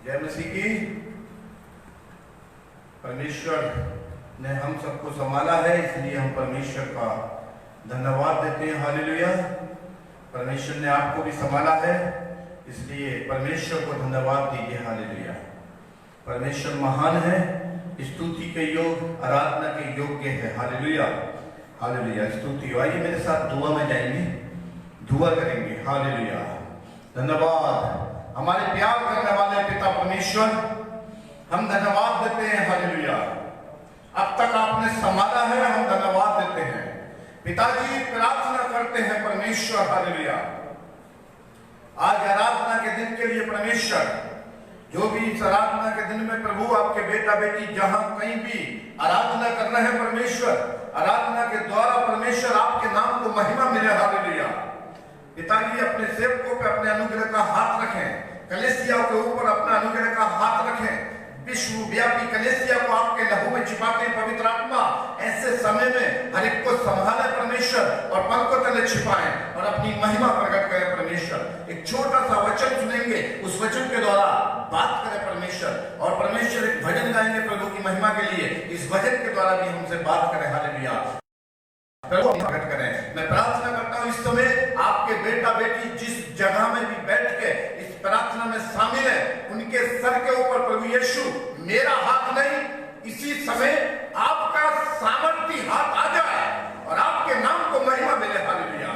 जय मसीह की। परमेश्वर ने हम सबको संभाला है, इसलिए हम परमेश्वर का धन्यवाद देते हैं। हालेलुया। परमेश्वर ने आपको भी संभाला है, इसलिए परमेश्वर को धन्यवाद दीजिए। हालेलुया। परमेश्वर महान है, स्तुति के योग, आराधना के योग्य है। Hallelujah hallelujah. स्तुति। आइए मेरे साथ दुआ में जाएंगे, दुआ करेंगे। हालेलुया। धन्यवाद हमारे प्यार करने वाले पिता परमेश्वर, हम धन्यवाद देते हैं। हालेलुया। अब तक आपने संभाला है, हम धन्यवाद देते हैं। पिताजी प्रार्थना करते हैं परमेश्वर, हालेलुया, आज आराधना के दिन के लिए परमेश्वर, जो भी इस आराधना के दिन में प्रभु आपके बेटा बेटी जहां कहीं भी आराधना कर रहे हैं परमेश्वर, आराधना के द्वारा परमेश्वर आपके नाम को महिमा मिले। हालेलुया। पिताजी अपने सेवकों पे अपने अनुग्रह का हाथ रखें, कलेसिया के ऊपर अपना अनुग्रह का हाथ रखें। विश्वव्यापी कलेसिया को आपके लहू में छिपाते हैं पवित्र आत्मा। ऐसे समय में हर एक को संभाले परमेश्वर और पलकों तले छिपाएं और अपनी महिमा प्रकट करें परमेश्वर। एक छोटा सा वचन सुनेंगे, उस वचन के द्वारा बात करें परमेश्वर, और परमेश्वर एक भजन गाएंगे प्रभु की महिमा के लिए। इस भजन के द्वारा भी हमसे बात करें। हालेलुया। प्रभु प्रकट करें। मैं प्रार्थना करता हूं इस समय आपके बेटा बेटी जिस जगह में भी बैठ के इस प्रार्थना में शामिल है, उनके सर के ऊपर प्रभु यीशु मेरा हाथ नहीं, इसी समय आपका सामर्थी हाथ आ जाए और आपके नाम को महिमा मिले। हालेलुया।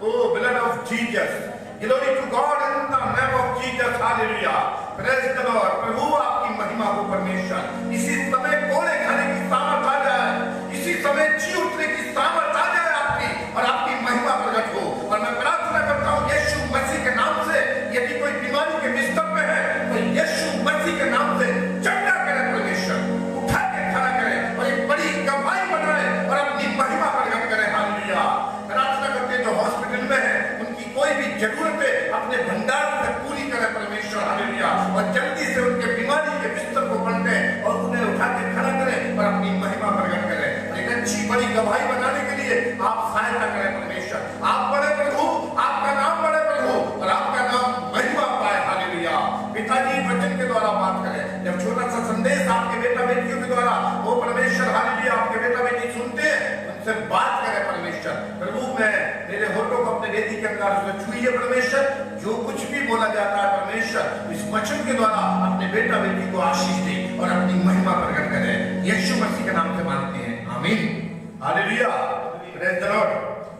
ओ blood of Jesus, glory to God in the name of Jesus. Hallelujah. Praise the Lord. प्रभु आपकी महिमा को परमेश्वर इसी समय कोड़े खाने की सामर्थ आ जाए, इसी समय जी उठने की सामर्थ आ जाए आपकी, और आपकी महिमा प्रकट हो। और मैं प्रार्थना करता हूं यीशु मसीह के नाम से, यदि कोई बीमारी के बिस्तर पे है तो यीशु मसीह के नाम से चंगा करे परमेश्वर, उठा के खड़ा करे और एक बड़ी गवाही बनाए और अपनी महिमा प्रकट करे। हालेलुया। प्रार्थना करते हैं जो हॉस्पिटल में है, उनकी कोई भी जरूरतें अपने भंडार से पूरी करे परमेश्वर। हालेलुया। और जल्दी से उनके बीमारी के बिस्तर को पलटे और उन्हें उठा के खड़ा करे और अपनी महिमा प्रकट करे। एक अच्छी बड़ी गवाही बनाने के लिए आप सहायता करें परमेश्वर। आप बड़े प्रभु, आपका नाम बड़े प्रभु, और आपका नाम महिमा पाए। हालेलुया। पिताजी वचन के द्वारा बात करें। जब छोटा सा संदेश आपके बेटा बेटियों के द्वारा वो परमेश्वर, हालेलुया, आपके बेटा बेटी सुनते हैं, उनसे बात करें परमेश्वर। प्रभु मैं मेरे होठों को अपने वेदी के अंदर उसमें छुइए परमेश्वर। जो कुछ भी बोला जाता है परमेश्वर, इस वचन के द्वारा अपने बेटा बेटी को आशीष दे और अपनी महिमा प्रकट करें। यीशु मसीह के नाम से मांगते हैं, आमीन। हालेलुया। Praise the Lord.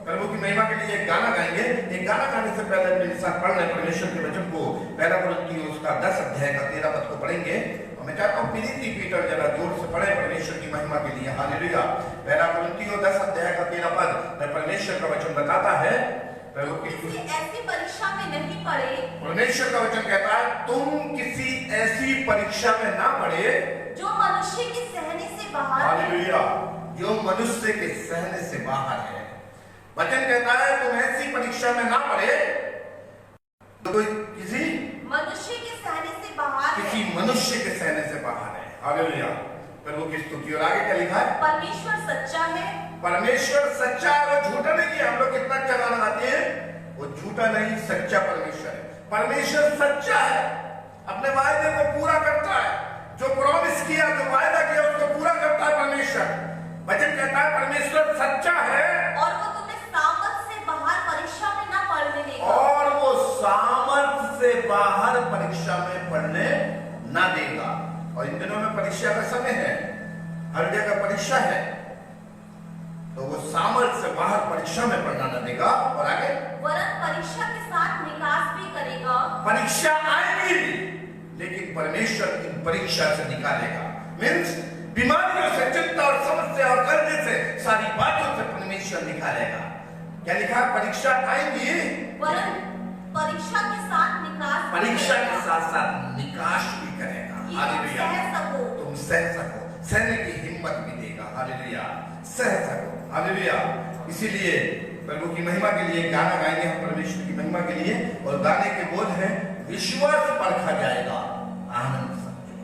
प्रभु की महिमा के लिए एक गाना गाएंगे। एक गाना गाने से पहले मेरे साथ पढ़ लें परमेश्वर के वचन को। पहला कुरिन्थियों उसका 10 अध्याय का 13 पद को पढ़ेंगे। और मैं चाहता हूं प्रीति पीटर जरा जोर से पढ़े परमेश्वर की महिमा के लिए। हालेलुया। पहला कुरिन्थियों 10 अध्याय का 13 पद में परमेश्वर का वचन बताता है, प्रभु किसी ऐसी परीक्षा में नहीं पड़े। परमेश्वर का वचन कहता है तुम किसी ऐसी परीक्षा में ना पड़े जो मनुष्य के सहने से बाहर है। हालेलुया। जो मनुष्य के सहने से बाहर है। वचन कहता है तुम ऐसी परीक्षा में ना पड़े तो कोई किसी मनुष्य के सहने से बाहर है। किसी मनुष्य के सहने से बाहर है। हालेलुया। प्रभु की स्तुति। और आगे क्या लिखा है? परमेश्वर सच्चा है। परमेश्वर सच्चा है, वो झूठा नहीं है। हम लोग कितना अच्छा गाना गाते हैं, वो झूठा नहीं, सच्चा परमेश्वर है। परमेश्वर सच्चा है, अपने वायदे को पूरा करता है। जो प्रॉमिस किया, जो वायदा किया, उसको पूरा करता है परमेश्वर। वचन कहता है परमेश्वर सच्चा है और वो तुम्हें सामर्थ से बाहर परीक्षा में ना पड़ने देगा। और वो सामर्थ से बाहर परीक्षा में पढ़ने ना देगा। और इन दिनों में परीक्षा का समय है, हर जगह परीक्षा है, तो वो सामर्थ से बाहर परीक्षा में पढ़ना ना देगा। और आगे वरन परीक्षा के साथ निकास भी करेगा। परीक्षा आएगी लेकिन परमेश्वर इन परीक्षा से निकालेगा। मीन्स बीमारियों से, चिंता और समस्या और कर्जे से, सारी बातों से परमेश्वर निकालेगा। क्या लिखा? परीक्षा आएगी वरन परीक्षा के साथ निकास, परीक्षा के साथ साथ निकास भी करेगा। हालेलुया। तुम सह सको, सहने की हिम्मत भी देगा। हालेलुया। सह सको। हालेलुया। इसीलिए प्रभु की महिमा के लिए गाना गाएंगे हम परमेश्वर की महिमा के लिए। और गाने के बोल हैं, विश्वास परखा जाएगा, आनंद समझो,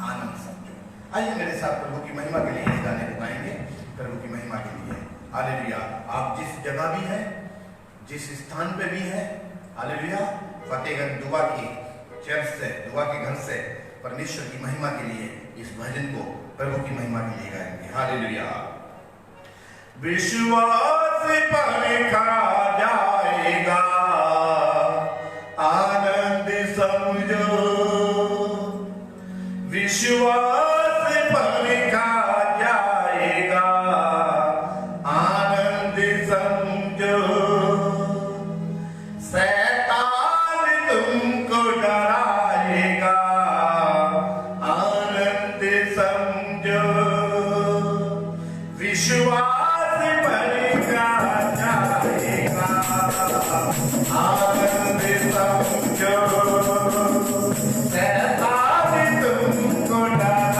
आनंद समझो। आइए मेरे साथ प्रभु की महिमा के लिए इस गाने को गाएंगे, प्रभु की महिमा के लिए। हालेलुया। आप जिस जगह भी हैं, जिस स्थान पे भी हैं, हालेलुया, फतेहगंज दुआ की चर्च से, दुआ के घर से परमेश्वर की महिमा के लिए इस भजन को प्रभु की महिमा के लिए गाएंगे। हालेलुया। विश्वास परखा जाएगा, आनंद समझो। विश्वास परखा जाएगा, आनंद समझो। शैतान तुमको डराएगा, आनंद समझो। विश्वास परखा जाएगा, आनंद समझो। शैतान तुमको डराएगा,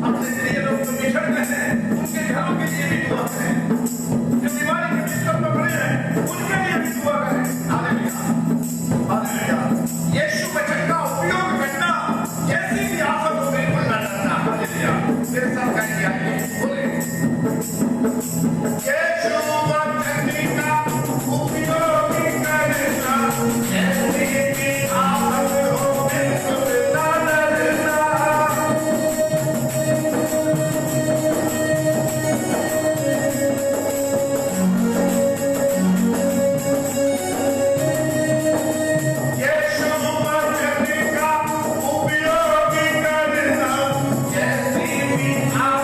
अपने प्रिय लोग जो बिछड़ गए हैं उनके घरों के लिए भी दुआ करें, जो बीमारी के बिस्तर पर पड़े हैं उनके लिए भी दुआ करें। Hallelujah, hallelujah. यीशु वचन का उपयोग करना, कैसी भी आफत हो बिल्कुल न डरना। हालेलुया। मेरे साथ कहिए, आइए बोले, यीशु वचन का उपयोग करना, कैसी भी आफत हो बिल्कुल न डरना। यीशु वचन का उपयोग करना, कैसी भी आफत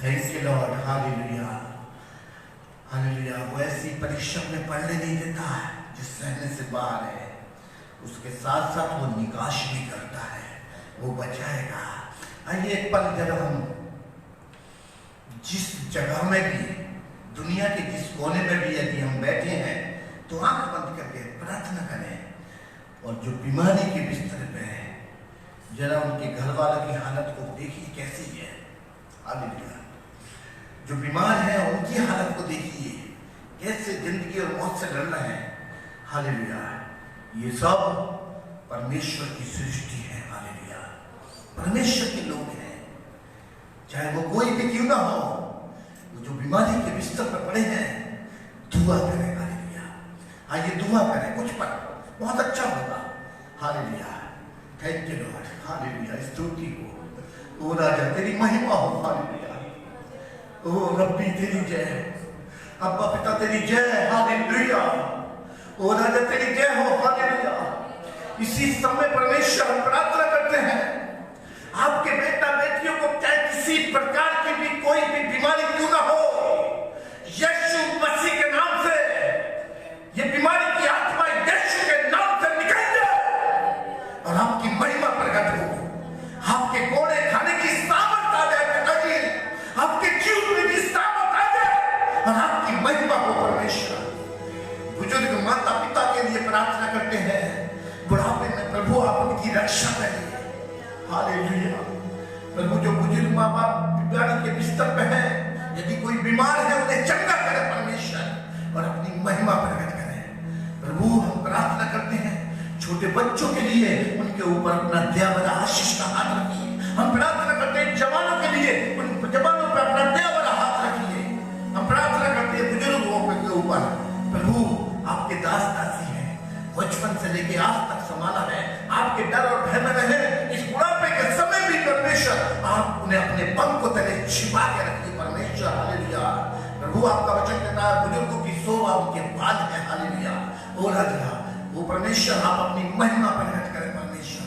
thank you Lord, hallelujah hallelujah. वो ऐसी परीक्षा में पढ़ने नहीं देता है जो सहने से बाहर है, उसके साथ साथ वो निकाश भी करता है, वो बचाएगा। आइए एक पल जब हम जिस जगह में भी, दुनिया के जिस कोने में भी यदि हम बैठे हैं तो आंख बंद करके प्रार्थना करें। और जो बीमारी के बिस्तर पे है, जरा उनके घर वालों की हालत को देखिए कैसी है। हालेलुया। जो बीमार है उनकी हालत को देखिए, कैसे जिंदगी और मौत से लड़ रहे हैं। हालेलुया। ये सब परमेश्वर की सृष्टि है। हालेलुया। परमेश्वर के लोग हैं, चाहे वो कोई भी क्यों ना हो, वो जो बीमारी के बिस्तर पर पड़े हैं, दुआ करें। हालेलुया। आइए दुआ करें कुछ पर, बहुत अच्छा होगा। Hallelujah. Thank you Lord. Hallelujah. स्तुति हो ओ राजा, तेरी महिमा हो। हालेलुया। ओ रब्बी तेरी जय, अब्बा पिता तेरी जय। हालेलुया। ओ राजा तेरी जय हो। हालेलुया। इसी समय परमेश्वर हम प्रार्थना करते हैं, आपके बेटा बेटियों को चाहे किसी प्रकार की भी कोई भी बीमारी क्यों ना हो, यीशु मसीह के नाम से ये बीमारी की आत्मा यीशु के नाम से निकल जाए और आपकी महिमा प्रकट हो। आपके कोड़े खाने की सामर्थ आ जाए पिताजी, आपके जीवन की सामर्थ आ जाए और आपकी महिमा हो। परमेश्वर बुजुर्ग माता पिता के लिए प्रार्थना करते हैं, बुढ़ापे में प्रभु आप उनकी रक्षा करिए। हालेलुया। प्रभु जो बुजुर्ग माँ बाप बीमारी के बिस्तर पे हैं, यदि कोई बीमार है उन्हें चंगा करे परमेश्वर और अपनी महिमा प्रकट करे। प्रभु हम प्रार्थना करते हैं छोटे बच्चों के लिए, उनके ऊपर अपना दया भरा आशीष का हाथ रखिए। हम प्रार्थना करते हैं जवानों के लिए, उन जवानों पर अपना दया भरा हाथ रखिए। हम प्रार्थना करते हैं बुजुर्गों के ऊपर, प्रभु आपके दास दासी हैं, बचपन से लेके आज तक संभाला है, आपके डर और भय में रहे, इस बुढ़ापे के समय भी परमेश्वर आप उन्हें अपने पंख को तले छिपा के रखिए। परमेश्वर हालेलुया। प्रभु आपका वचन कहता है बुजुर्गों की शोभा उनके बाल है। हालेलुया। ओ राजा वो परमेश्वर आप अपनी महिमा प्रकट करें। परमेश्वर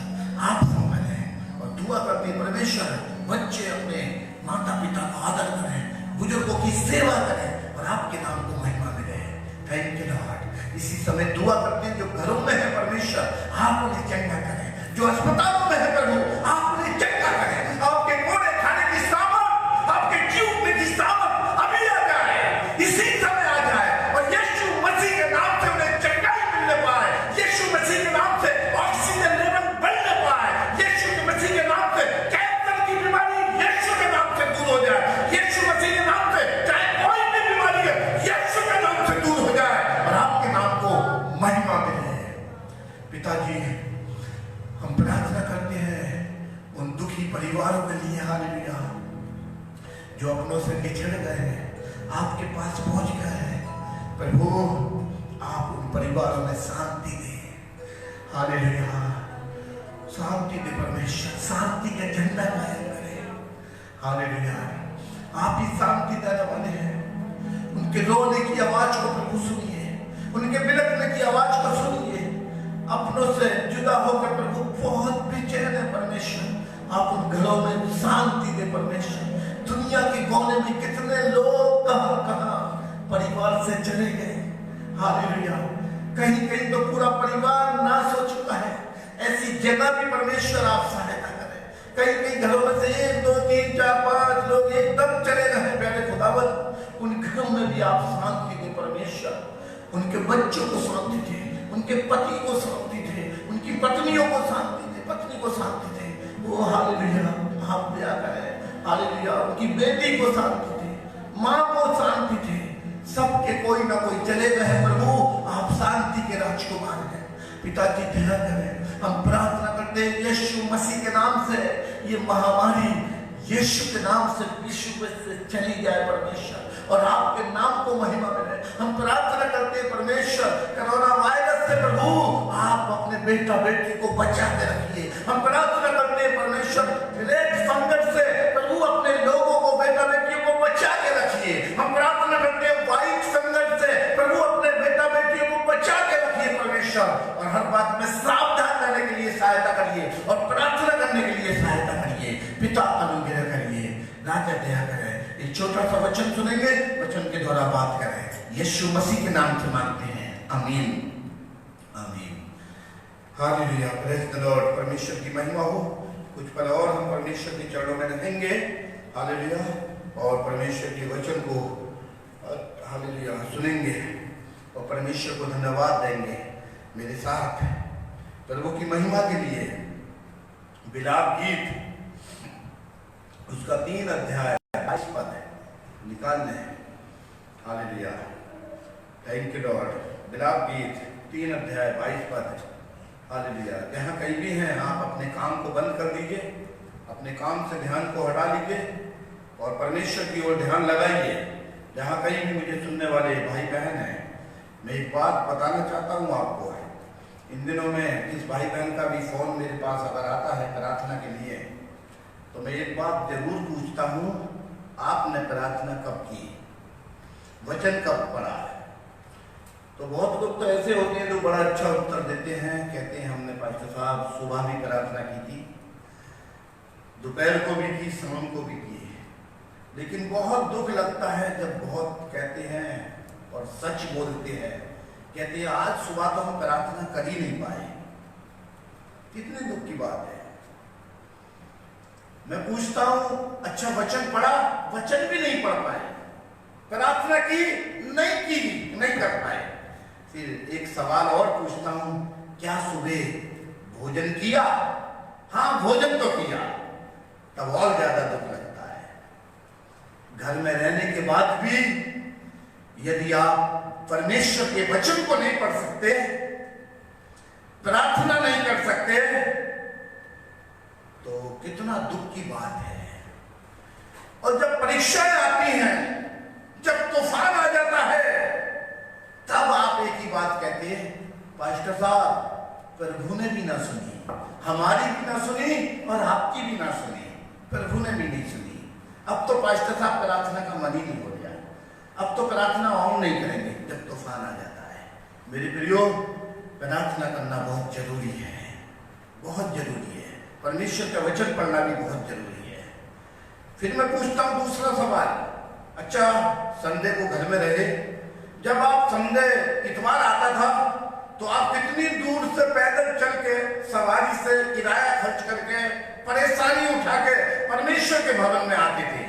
आप संभालें और दुआ करते हैं परमेश्वर बच्चे अपने माता पिता का आदर करें, बुजुर्गों की सेवा करें और आपके नाम को महिमा मिले। Thank you Lord. इसी समय दुआ करते हैं जो घरों में है परमेश्वर आप उन्हें चंगा करें, जो अस्पतालों में है प्रभु आप उन्हें चंगा करें। आपके कोड़े खाने की सामर्थ, आपके जीव में की सामर्थ अभी आ जाए, इसी समय आ जाए और यीशु मसीह के नाम से उन्हें चंगाई मिलने पाए, यीशु मसीह के नाम से ऑक्सीजन लेवल बढ़ने पाए, यीशु के मसीह के नाम से कैंसर की बीमारी यीशु के नाम से दूर हो जाए, यीशु मसीह के नाम से चाहे कोई भी बीमारी है यीशु के नाम से दूर हो जाए और आपके नाम को महिमा मिले। पिताजी हम प्रार्थना करते हैं उन दुखी परिवारों के लिए। हालेलुया। जो अपनों से बिछड़ गए हैं, आपके पास पहुंच गए हैं, प्रभु आप उन परिवारों में शांति दें। हालेलुया। शांति दे परमेश्वर, शांति का झंडा कायम करें। हालेलुया। आप ही शांति देने वाले हैं। उनके रोने की आवाज को प्रभु सुनिए, उनके बिलखने की आवाज को सुनिए। अपनों से जुदा होकर प्रभु बहुत बेचैन है परमेश्वर, आप उन घरों में शांति दे परमेश्वर। दुनिया के कोने में कितने लोग कहां कहां परिवार से चले गए। हालेलुया। कहीं कहीं तो पूरा परिवार नाश हो चुका है, ऐसी जगह भी परमेश्वर आप सहायता करें। कहीं कहीं घरों में से 1 2 3 4 5 लोग एकदम चले गए प्यारे खुदावंद, उन घरों में भी आप शांति दे परमेश्वर। उनके बच्चों को शांति दे, उनके पति को शांति दे, उनकी पत्नियों को शांति दे, पत्नी को शांति दे। वो हालेलुया आप दया करें। हालेलुया। उनकी बेटी को शांति दे, माँ को शांति दे। सबके कोई ना कोई चले गए हैं प्रभु, आप शांति के राजकुमार हैं। पिताजी दया करें। हम प्रार्थना करते हैं यीशु मसीह के नाम से ये महामारी यीशु के नाम से विश्व से चली जाए परमेश्वर, और आपके नाम को महिमा मिले। हम प्रार्थना करते हैं परमेश्वर, कोरोना वायरस से प्रभु आप अपने बेटा बेटी को बचा के रखिए। हम प्रार्थना करते हैं परमेश्वर, ब्लैक फंगस से प्रभु अपने लोगों को, बेटा बेटियों को बचा के रखिए। हम प्रार्थना करते हैं व्हाइट फंगस से प्रभु अपने बेटा बेटियों को बचा के रखिए परमेश्वर, और हर बात में सावधान रहने के लिए सहायता करिए और प्रार्थना करने के लिए सहायता करिए। पिता अनुग्रह करिए, राजा दया करें। एक छोटा सा वचन सुनेंगे, वचन के द्वारा बात करें। यीशु मसीह के नाम से मांगते हैं, आमीन आमीन। Hallelujah, praise the Lord. परमेश्वर की महिमा हो। कुछ पल और हम परमेश्वर के चरणों में रहेंगे, हालेलुया, और परमेश्वर के वचन को हालेलुया सुनेंगे और परमेश्वर को धन्यवाद देंगे। मेरे साथ प्रभु की महिमा के लिए विलाप गीत उसका 3 अध्याय 22 पद निकालने हैं। Hallelujah, thank you Lord. विलाप गीत 3 अध्याय 22 पद। हालेलुया। जहाँ कहीं भी हैं आप अपने काम को बंद कर दीजिए, अपने काम से ध्यान को हटा लीजिए और परमेश्वर की ओर ध्यान लगाइए। जहाँ कहीं भी मुझे सुनने वाले भाई बहन हैं, मैं एक बात बताना चाहता हूँ आपको। इन दिनों में किस भाई बहन का भी फोन मेरे पास अगर आता है प्रार्थना के लिए, तो मैं एक बात जरूर पूछता हूँ, आपने प्रार्थना कब की, वचन कब पढ़ा है? तो बहुत लोग तो ऐसे होते हैं जो बड़ा अच्छा उत्तर देते हैं, कहते हैं हमने पास्टर साहब सुबह भी प्रार्थना की थी, दोपहर को भी की, शाम को भी की। लेकिन बहुत दुख लगता है जब बहुत कहते हैं और सच बोलते हैं, कहते हैं आज सुबह तो हम प्रार्थना कर ही नहीं पाए। कितने दुख की बात है। मैं पूछता हूं, अच्छा वचन पढ़ा, वचन भी नहीं पढ़ पाए, प्रार्थना की, नहीं कर पाए। फिर एक सवाल और पूछता हूं, क्या सुबह भोजन किया? हाँ, भोजन तो किया, तब और ज्यादा दुख लगता है। घर में रहने के बाद भी यदि आप परमेश्वर के वचन को नहीं पढ़ सकते, प्रार्थना नहीं कर सकते, तो कितना दुख की बात है। और जब परीक्षाएं आती हैं, जब तूफान आ जाता है, तब आप एक ही बात कहते हैं, पास्टर साहब प्रभु ने भी ना सुनी, हमारी भी ना सुनी और आपकी भी ना सुनी, प्रभु ने भी नहीं सुनी। अब तो पास्टर साहब प्रार्थना का मन ही नहीं हो गया, अब तो प्रार्थना हम नहीं करेंगे जब तूफान आ जाता है। मेरे प्रियो, प्रार्थना करना बहुत जरूरी है, बहुत जरूरी है। परमेश्वर का वचन पढ़ना भी बहुत जरूरी है। फिर मैं पूछता हूं दूसरा सवाल, अच्छा संडे को घर में रहे, जब आप संडे इतवार आता था तो आप कितनी दूर से पैदल चल के, सवारी से, किराया खर्च करके, परेशानी उठा के परमेश्वर के भवन में आते थे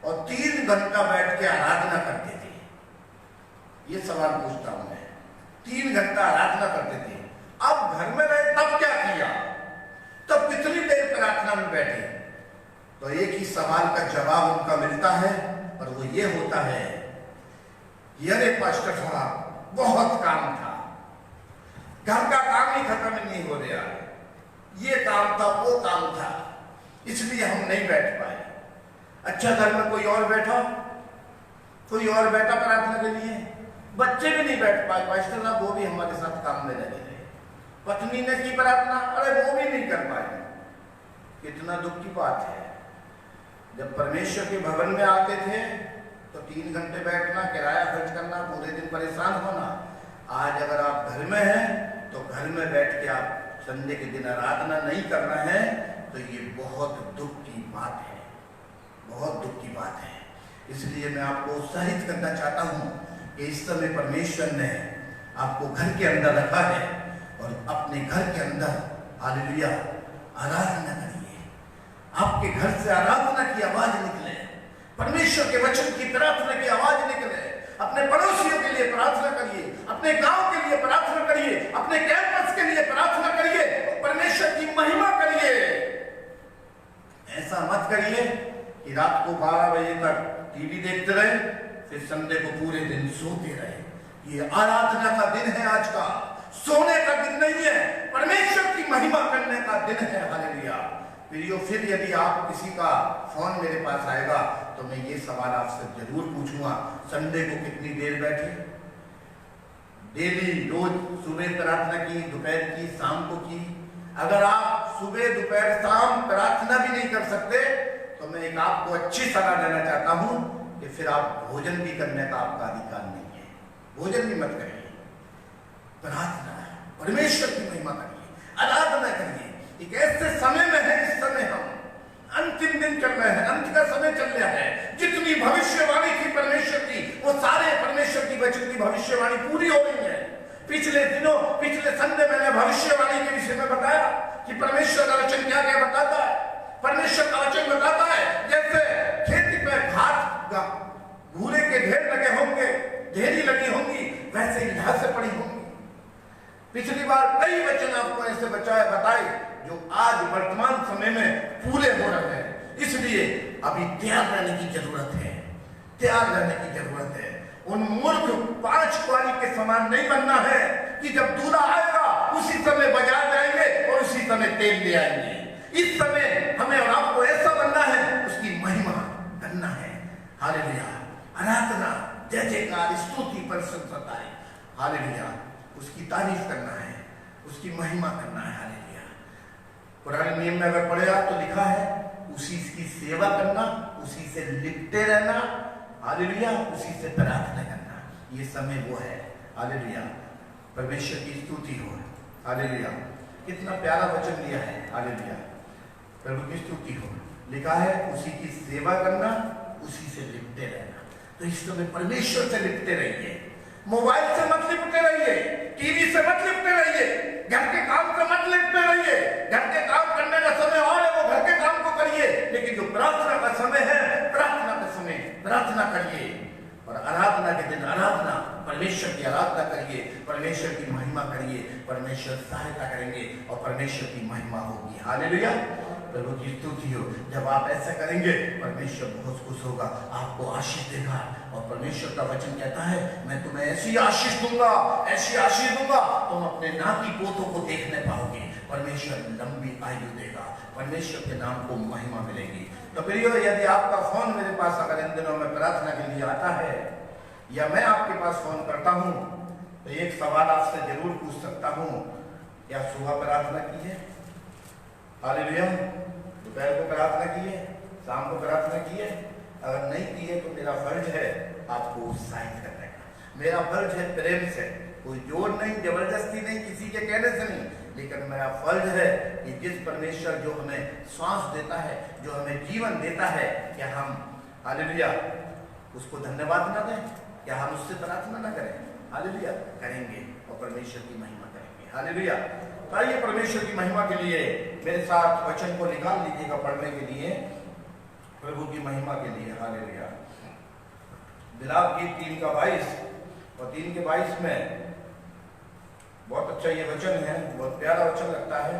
और 3 घंटा बैठ के आराधना करते थे। ये सवाल पूछता हूं मैं, 3 घंटा आराधना करते थे। अब घर में रहे तब क्या किया, तब कितनी देर प्रार्थना में बैठे? तो एक ही सवाल का जवाब उनका मिलता है और वो ये होता है, अरे पास्टर साहब बहुत काम था, घर का काम ही खत्म नहीं हो रहा, ये काम था, वो काम था, इसलिए हम नहीं बैठ पाए। अच्छा घर में कोई और बैठा प्रार्थना के लिए, बच्चे भी नहीं बैठ पाए, पास्टर साहब वो भी हमारे साथ काम में लगे रहे, पत्नी ने की प्रार्थना, अरे वो भी नहीं कर पाए। कितना दुख की बात है। जब परमेश्वर के भवन में आते थे तो 3 घंटे बैठना, किराया खर्च करना, पूरे दिन परेशान होना। आज अगर आप घर में हैं तो घर में बैठ के आप संडे के दिन आराधना नहीं करना है, तो ये बहुत दुख की बात है, बहुत दुख की बात है। इसलिए मैं आपको उत्साहित करना चाहता हूँ कि इस समय परमेश्वर ने आपको घर के अंदर रखा है और अपने घर के अंदर हालेलुया आराधना करिए। आपके घर से आराधना की आवाज निकले, परमेश्वर के वचन की प्रार्थना की आवाज निकले। अपने पड़ोसियों के लिए प्रार्थना करिए, अपने गांव के लिए प्रार्थना करिए, अपने कैंपस के लिए प्रार्थना करिए, परमेश्वर की महिमा करिए। ऐसा मत करिए कि रात को 12 बजे तक टीवी देखते रहे, फिर संडे को पूरे दिन सोते रहे। ये आराधना का दिन है आज का, सोने का दिन नहीं है, परमेश्वर की महिमा करने का दिन है। हालेलुया। प्रियो, फिर यदि आप किसी का फोन मेरे पास आएगा तो मैं ये सवाल आपसे जरूर पूछूंगा, संडे को कितनी देर बैठे? डेली रोज सुबह प्रार्थना की, दोपहर की, शाम को की? अगर आप सुबह दोपहर शाम प्रार्थना भी नहीं कर सकते तो मैं एक आपको अच्छी सलाह देना चाहता हूं कि फिर आप भोजन भी करने का आपका अधिकार नहीं है। भोजन भी मत करिए, प्रार्थना, परमेश्वर की महिमा करिए, आराधना करिए। एक ऐसे समय में है, इस समय हम अंतिम दिन चल रहे हैं, अंत का समय चल रहा है। जितनी भविष्यवाणी थी परमेश्वर की, वो सारे परमेश्वर की वचन की भविष्यवाणी पूरी हो गई है। पिछले दिनों, पिछले संडे मैंने भविष्यवाणी के विषय में बताया कि परमेश्वर का वचन क्या क्या बताता है। परमेश्वर का वचन बताता है जैसे खेती पे घास घूरे के ढेर लगे होंगे, ढेरी लगी होंगी, वैसे ही घासें पड़ी होंगी। पिछली बार कई वचन आपको ऐसे बताए जो आज वर्तमान समय में पूरे हो रहे हैं। इसलिए अभी तैयार रहने की जरूरत है, तैयार रहने की जरूरत है। उन मूर्ख 5 कुआरी के समान नहीं बनना है कि जब दूल्हा आएगा उसी समय बाजार जाएंगे और उसी समय तेल ले आएंगे। इस समय हमें और आपको ऐसा बनना है, उसकी महिमा करना है। हालेलुया, आराधना, जय जयकार, स्तुति, प्रशंसा, हालेलुया, उसकी तारीफ करना है, उसकी महिमा करना है। हालेलुया। पुराने नियम में अगर पढ़े आप तो लिखा है उसी की सेवा करना, उसी से लिपटे रहना, हालेलुया, उसी से प्रार्थना करना। ये समय वो है। हालेलुया, परमेश्वर की स्तुति हो। हालेलुया, कितना प्यारा वचन दिया है। हालेलुया, प्रभु की स्तुति हो। लिखा है उसी की सेवा करना, उसी से लिपटे रहना। तो इस समय परमेश्वर से लिपटे रहिए, मोबाइल से मत लिपटे रहिए, टीवी से मत लिपटे रहिए, घर के काम से मत लिपटे रहिए। घर के काम करने का समय और है, वो घर के काम को करिए, लेकिन जो प्रार्थना का समय है, प्रार्थना का समय प्रार्थना करिए। और आराधना के दिन आराधना, परमेश्वर की आराधना करिए, परमेश्वर की महिमा करिए। परमेश्वर सहायता करेंगे और परमेश्वर की महिमा होगी। हालेलुया, प्रभु की स्तुति हो। जब आप ऐसा करेंगे परमेश्वर बहुत खुश होगा, आपको आशीष देगा। और परमेश्वर का वचन कहता है मैं तुम्हें ऐसी आशीष दूंगा, ऐसी आशीष दूंगा, तुम अपने नाती पोतों को देखने पाओगे। परमेश्वर लंबी आयु देगा, परमेश्वर के नाम को महिमा मिलेगी। तो प्रियो, यदि आपका फोन मेरे पास अगर इन दिनों में प्रार्थना के लिए आता है या मैं आपके पास फोन करता हूं तो एक सवाल आपसे जरूर पूछ सकता हूं, क्या सुबह प्रार्थना की है? हालेलुया, दोपहर को प्रार्थना की है, शाम को प्रार्थना की है? अगर नहीं की है तो मेरा फर्ज है आपको उत्साहित करने का। मेरा फर्ज है प्रेम से, कोई जोर नहीं, जबरदस्ती नहीं, किसी के कहने से नहीं, लेकिन मेरा फर्ज है कि जिस परमेश्वर जो हमें श्वास देता है, जो हमें जीवन देता है, क्या हम हालेलुया उसको धन्यवाद ना दें? क्या हम उससे प्रार्थना ना करें? हालेलुया, करेंगे और परमेश्वर की महिमा करेंगे। हालेलुया। तो आइए परमेश्वर की महिमा के लिए मेरे साथ वचन को निकाल लीजिएगा पढ़ने के लिए, प्रभु की महिमा के लिए। हालेलुया। विलाप गीत 3:22 और 3:22 में बहुत अच्छा ये वचन है, बहुत प्यारा वचन लगता है।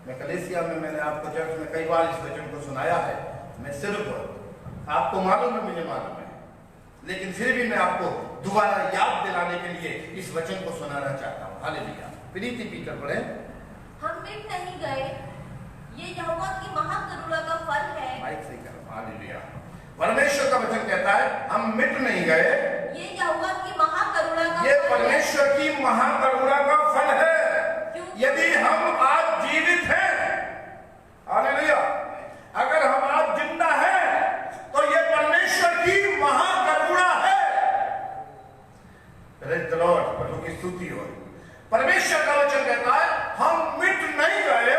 मैं कलेसिया में मैंने आपको चर्च में कई बार इस वचन को सुनाया है। मैं सिर्फ आपको मालूम है, मुझे मालूम है, लेकिन फिर भी मैं आपको दोबारा याद दिलाने के लिए इस वचन को सुनाना चाहता हूँ। हालेलुया। प्रीति पीटर पढ़े। हम मिट नहीं गए, ये यहोवा की महाकरुणा का फल है। माइक सही करो। हालेलुया। परमेश्वर का वचन कहता है हम मिट नहीं गए, ये यहोवा की महाकरुणा का ये फल है। परमेश्वर की महाकरुणा का फल है। यदि हम आज जीवित हैं, हालेलुया, अगर हम आज जिंदा हैं तो ये परमेश्वर की महाकरुणा है। प्रेज़ द लॉर्ड, प्रभु की स्तुति हो। परमेश्वर का वचन कहता है हम मिट नहीं गए,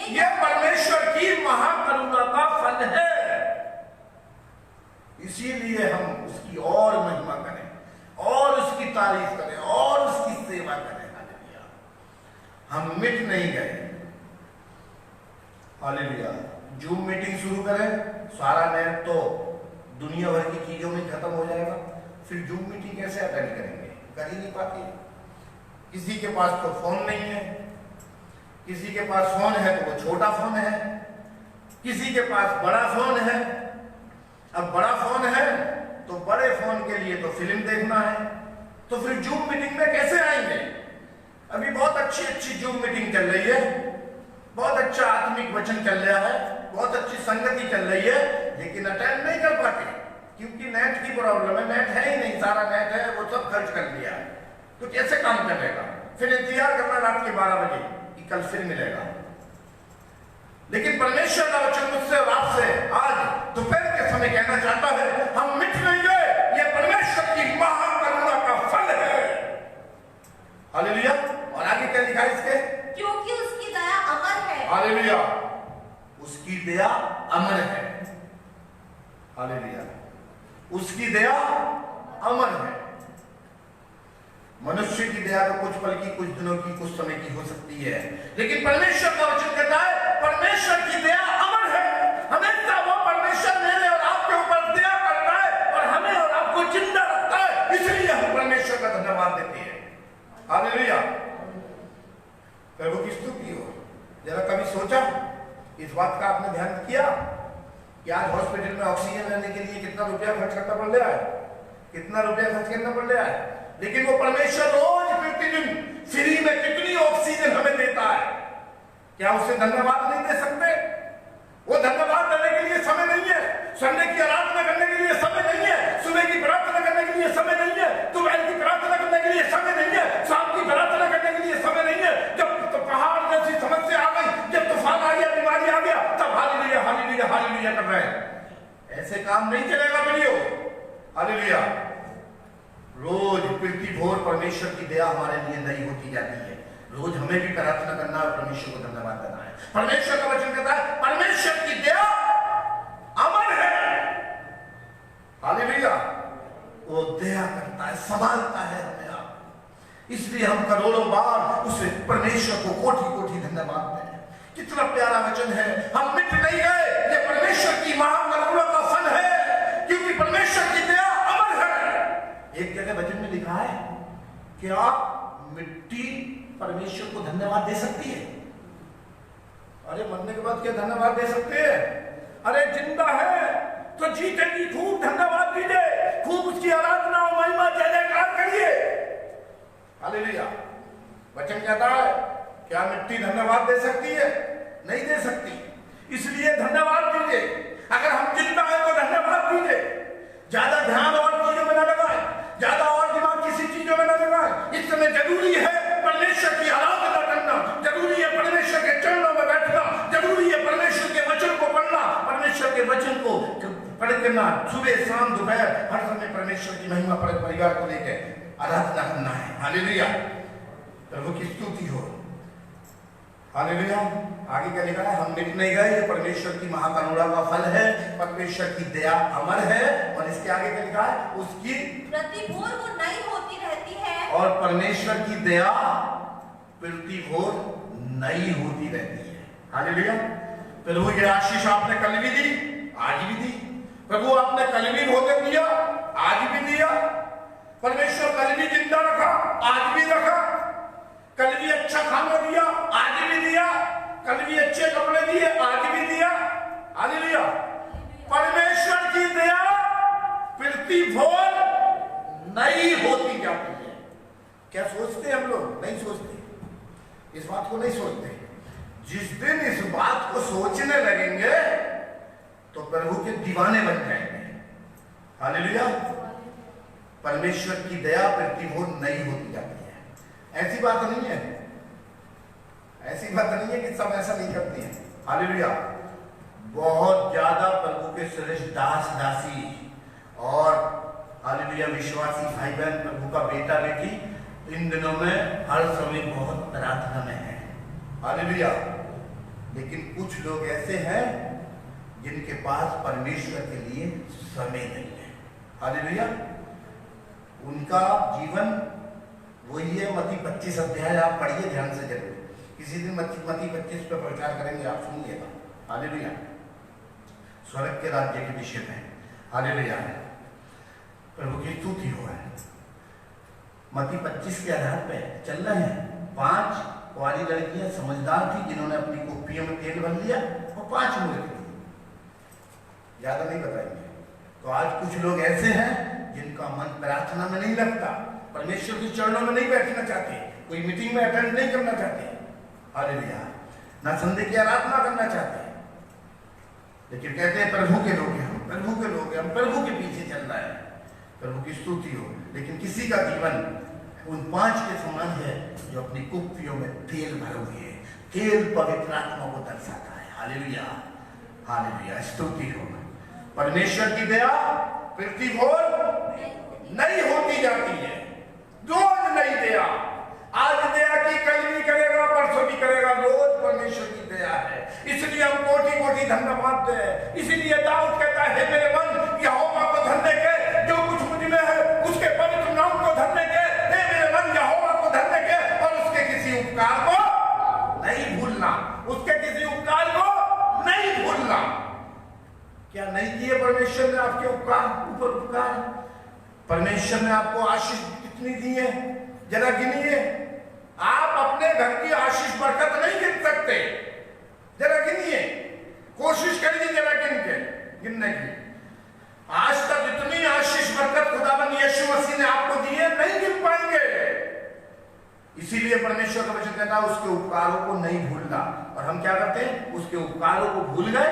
ये परमेश्वर की महाकरुणा का फल है। इसीलिए हम उसकी और महिमा करें और उसकी तारीफ करें और उसकी सेवा करें। हालेलुया। हम मिट नहीं गए। हालेलुया। जूम मीटिंग शुरू करें, सारा नेट तो दुनिया भर की चीजों में खत्म हो जाएगा, फिर जूम मीटिंग कैसे अटेंड करेंगे? कर ही नहीं पाते। किसी के पास तो फोन नहीं है, किसी के पास फोन है तो वो छोटा फोन है, किसी के पास बड़ा फोन है। अब बड़ा फोन है तो बड़े फोन के लिए तो फिल्म देखना है, तो फिर जूम मीटिंग में कैसे आएंगे? अभी बहुत अच्छी जूम मीटिंग चल रही है, बहुत अच्छा आत्मिक वचन चल रहा है, बहुत अच्छी संगति चल रही है, लेकिन अटेंड नहीं कर पाते क्योंकि नेट की प्रॉब्लम है। नेट है ही नहीं, सारा नेट है वो सब खर्च कर लिया है, तो कैसे काम करेगा? फिर इंतजार करना रात के 12 बजे कि कल फिर मिलेगा। लेकिन परमेश्वर का वचन मुझसे और आपसे आज दोपहर के समय कहना चाहता है, हम मिट नहीं गए, ये परमेश्वर की महाकरुणा का फल है। हालेलुया। और आगे क्या लिखा है इसके? क्योंकि उसकी दया अमर है। हालेलुया। उसकी दया अमर है। हालेलुया। उसकी दया अमर है। मनुष्य की दया तो कुछ पल की, कुछ दिनों की, कुछ समय की हो सकती है, लेकिन परमेश्वर का वचन कहता है परमेश्वर की दया अमर है। हमेशा वो परमेश्वर मेरे और आपके ऊपर दया करता है और हमें और आपको जिंदा रखता है, इसलिए हम परमेश्वर का धन्यवाद देते हैं। हालेलुया। प्रभु की स्तुति हो। जरा कभी सोचा, इस बात का आपने ध्यान किया कि आज हॉस्पिटल में ऑक्सीजन लेने के लिए कितना रुपया खर्च करना पड़ रहा है? कितना रुपया खर्च करना पड़ रहा है? लेकिन वो परमेश्वर रोज प्रतिदिन फ्री में कितनी ऑक्सीजन हमें देता है। क्या उसे धन्यवाद नहीं दे सकते? वो धन्यवाद देने के लिए समय नहीं है, संडे की आराधना करने के लिए समय नहीं है, सुबह की प्रार्थना करने के लिए समय नहीं है, दोपहर की प्रार्थना करने के लिए समय नहीं है, शाम की प्रार्थना करने के लिए समय नहीं है। जब तो पहाड़ जैसी समस्या आ गई, जब तूफान आ गया, बीमारी आ गया, तब हालेलुया हालेलुया हालेलुया कर रहे हैं। ऐसे काम नहीं चलेगा प्रियो। हालेलुया। रोज पृथ्वी भोर परमेश्वर की दया हमारे लिए नई होती जाती है। रोज हमें भी प्रार्थना करना और परमेश्वर को धन्यवाद देना है। परमेश्वर का वचन कहता है परमेश्वर की दया अमर है। हालेलुया। वो दया करता है, संभालता है हमें आप, इसलिए हम करोड़ों बार उसे परमेश्वर को कोटि कोटि धन्यवाद दें। कितना प्यारा वचन है, हम मिट नहीं गए, ये परमेश्वर की महाकरुणा का फल है, क्योंकि परमेश्वर की दया अमर है। एक जगह वचन में लिखा है कि आप मिट्टी परमेश्वर को धन्यवाद दे सकती है। अरे मरने के बाद क्या धन्यवाद दे सकते हैं? अरे जिंदा है तो जीते जी खूब धन्यवाद दीजिए, खूब उसकी आराधना और महिमा जय जयकार करिए। हालेलुया। वचन कहता है क्या मिट्टी धन्यवाद दे सकती है? नहीं दे सकती। इसलिए धन्यवाद दीजिए। अगर हम जिंदा है तो धन्यवाद दीजिए। ज्यादा ध्यान और चीजों में न लगाएं, ज्यादा और दिमाग किसी चीजों में न लगाएं। इस समय जरूरी है परमेश्वर की आराधना करना, जरूरी है परमेश्वर के चरणों में बैठना, जरूरी है परमेश्वर के वचन को पढ़ना, परमेश्वर के वचन को पढ़ना, सुबह शाम दोपहर हर समय परमेश्वर की महिमा परिवार को लेकर आराधना करना है। हालेलुया। प्रभु की स्तुति हो। हालेलुया। आगे क्या लिखा है? हम मिट नहीं गए, ये परमेश्वर की महाकरुणा का फल है, परमेश्वर की दया अमर है। और इसके आगे क्या लिखा है? उसकी प्रतिभोर वो नई होती रहती है। और परमेश्वर की दया प्रतिभोर नई होती रहती है। हालेलुया। प्रभु ये आशीष आपने कल भी दी, आज भी दी। प्रभु आपने कल भी भोजन दिया, आज भी दिया। परमेश्वर कल भी जिंदा रखा, आज भी रखा। कल भी अच्छा खाना दिया, आज भी दिया। कल भी अच्छे कपड़े दिए, आज भी दिया। हालेलुया। परमेश्वर की दया प्रतिभोर नई होती जाती है। क्या सोचते हम लोग? नहीं सोचते, इस बात को नहीं सोचते। जिस दिन इस बात को सोचने लगेंगे तो प्रभु के दीवाने बन जाएंगे। हालेलुया। परमेश्वर की दया प्रतिभोर नई होती जाती है। ऐसी बात नहीं है, ऐसी बात नहीं है कि सब ऐसा नहीं करते हैं। हालेलुया। बहुत ज्यादा प्रभु के श्रेष्ठ दास दासी और हालेलुया विश्वासी भाई बहन, प्रभु का बेटा बेटी इन दिनों में हर समय बहुत प्रार्थना में है। हालेलुया। लेकिन कुछ लोग ऐसे हैं जिनके पास परमेश्वर के लिए समय नहीं है। हालेलुया। उनका जीवन वही है। मत्ती 25 अध्याय आप पढ़िए ध्यान से जरूर। किसी दिन मत्ती 25 पर प्रचार करेंगे, आप सुनिएगा। हालेलुया। स्वर्ग के राज्य के विषय में। हालेलुया। प्रभु की स्तुति हो। मत्ती 25 के आधार पे चल रहे हैं। 5 कुंवारी लड़कियां समझदार थी जिन्होंने अपनी कुप्पियों में तेल भर लिया, और 5 मूर्ख थी। ज्यादा नहीं बताएंगे। तो आज कुछ लोग ऐसे हैं जिनका मन प्रार्थना में नहीं लगता, परमेश्वर के चरणों में नहीं बैठना चाहते, कोई मीटिंग में अटेंड नहीं करना चाहते। हालेलुया। ना संदेह की आराधना करना चाहते हैं, लेकिन कहते हैं प्रभु के लोग हैं हम, प्रभु के लोग हैं हम, प्रभु के पीछे चल रहा है। प्रभु की स्तुति हो। लेकिन किसी का जीवन उन 5 के समान है जो अपनी कुप्पियों में तेल भरे हुए है। तेल पवित्र आत्मा को दर्शाता है। हालेलुया, हालेलुया, स्तुति हो। परमेश्वर की दया पृथ्वी पर नहीं होती जाती है, रोज नई दया। आज दया की कल भी करेगा, परसों भी करेगा, रोज परमेश्वर की दया है। इसलिए हम कोटि कोटि धन्यवाद दें। इसलिए दाऊद कहता है, मेरे मन यहोवा को धन्य के, जो कुछ मुझ में है उसके पवित्र नाम को धन्य के। हे मेरे मन यहोवा को धन्य के और उसके किसी उपकार को नहीं भूलना, उसके किसी उपकार को नहीं भूलना। क्या नहीं किए परमेश्वर ने आपके ऊपर उपकार? परमेश्वर ने आपको आशीष कितनी दी है, जरा गिनिए। आप अपने घर की आशीष बरकत नहीं गिन सकते, जरा गिनिए, कोशिश करिए जरा गिनने की। आज तक इतनी आशीष बरकत खुदावन यीशु मसीह ने आपको दी है, नहीं गिन पाएंगे। इसीलिए परमेश्वर का वचन कहता है उसके उपकारों को नहीं भूलना। और हम क्या करते हैं, उसके उपकारों को भूल गए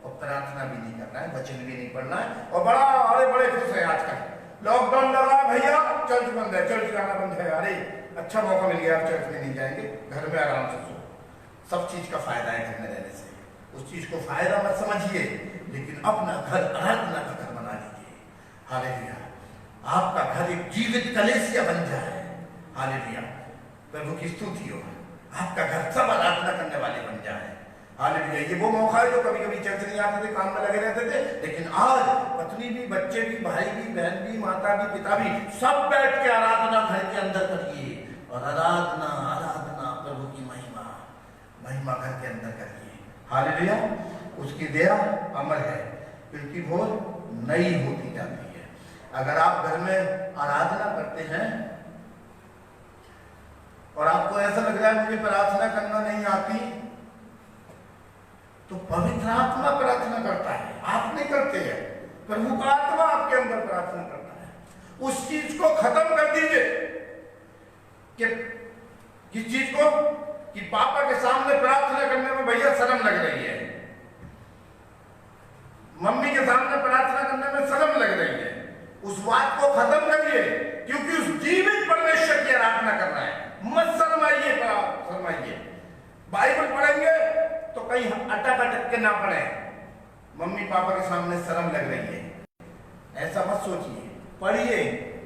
और प्रार्थना भी नहीं करना है, वचन भी नहीं पढ़ना है, और बड़े खुश है। आजकल लॉकडाउन लगा भैया, चर्च बंद है, चर्च जाना बंद है। अरे अच्छा मौका मिल गया, आप चर्च में नहीं जाएंगे, घर में आराम से सो। सब चीज का फायदा है घर में रहने से, उस चीज को फायदा मत समझिए, लेकिन अपना घर आराधना का घर बना लीजिए। हालेलुया, आपका घर एक जीवित कलीसिया बन जाए। हालेलुया, प्रभु की स्तुति हो। आपका घर सब आराधना करने वाले बन जाए। हालेलुया, ये वो मौका है जो कभी कभी चर्च नहीं आते थे, काम में लगे रहते थे, लेकिन आज पत्नी भी, बच्चे भी, भाई भी, बहन भी, माता भी, पिता भी, सब बैठ के आराधना घर के अंदर करिए। और आराधना आराधना प्रभु की महिमा घर के अंदर करिए। हालेलुया, उसकी दया अमर है, क्योंकि वो नई होती जाती है। अगर आप घर में आराधना करते हैं और आपको ऐसा लग रहा है मुझे प्रार्थना करना नहीं आती, तो पवित्र आत्मा प्रार्थना करता है, आप नहीं करते हैं। प्रभु का आत्मा आपके अंदर प्रार्थना करता है। उस चीज को खत्म कर दीजिए कि किस चीज को, कि पापा के सामने प्रार्थना करने में भैया शर्म लग रही है, मम्मी के सामने प्रार्थना करने में शर्म लग रही है। उस बात को खत्म करिए, क्योंकि उस जीवित परमेश्वर की आराधना करना है। मत शर्माइए। बाइबल पढ़ेंगे तो कहीं अटक के ना पढ़े, मम्मी पापा के सामने शर्म लग रही है, ऐसा मत सोचिए। पढ़िए,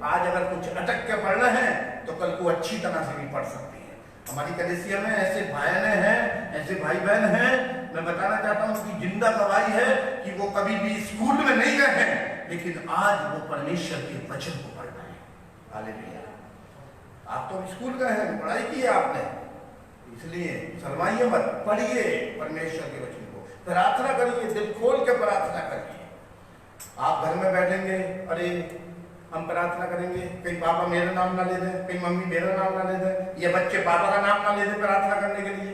आज अगर कुछ अटक के पढ़ना है तो कल को अच्छी तरह से भी पढ़ सकते हैं। हमारी कलीसिया में ऐसे भाईने हैं, ऐसे भाई बहन हैं, मैं बताना चाहता हूं कि जिंदा गवाही है कि वो कभी भी स्कूल में नहीं गए हैं, लेकिन आज वो परमेश्वर के वचन को पढ़ रहे हैं। हालेलुया, आप तो स्कूल गए हैं, पढ़ाई की है आपने, इसलिए शर्माइए मत, पढ़िए परमेश्वर के वचन को, प्रार्थना करिए, दिल खोल के प्रार्थना करिए। आप घर में बैठेंगे, अरे हम प्रार्थना करेंगे, कहीं पापा मेरा नाम ना ले दें, कहीं मम्मी मेरा नाम ना ले दें, या बच्चे पापा का नाम ना ले दें प्रार्थना करने के लिए,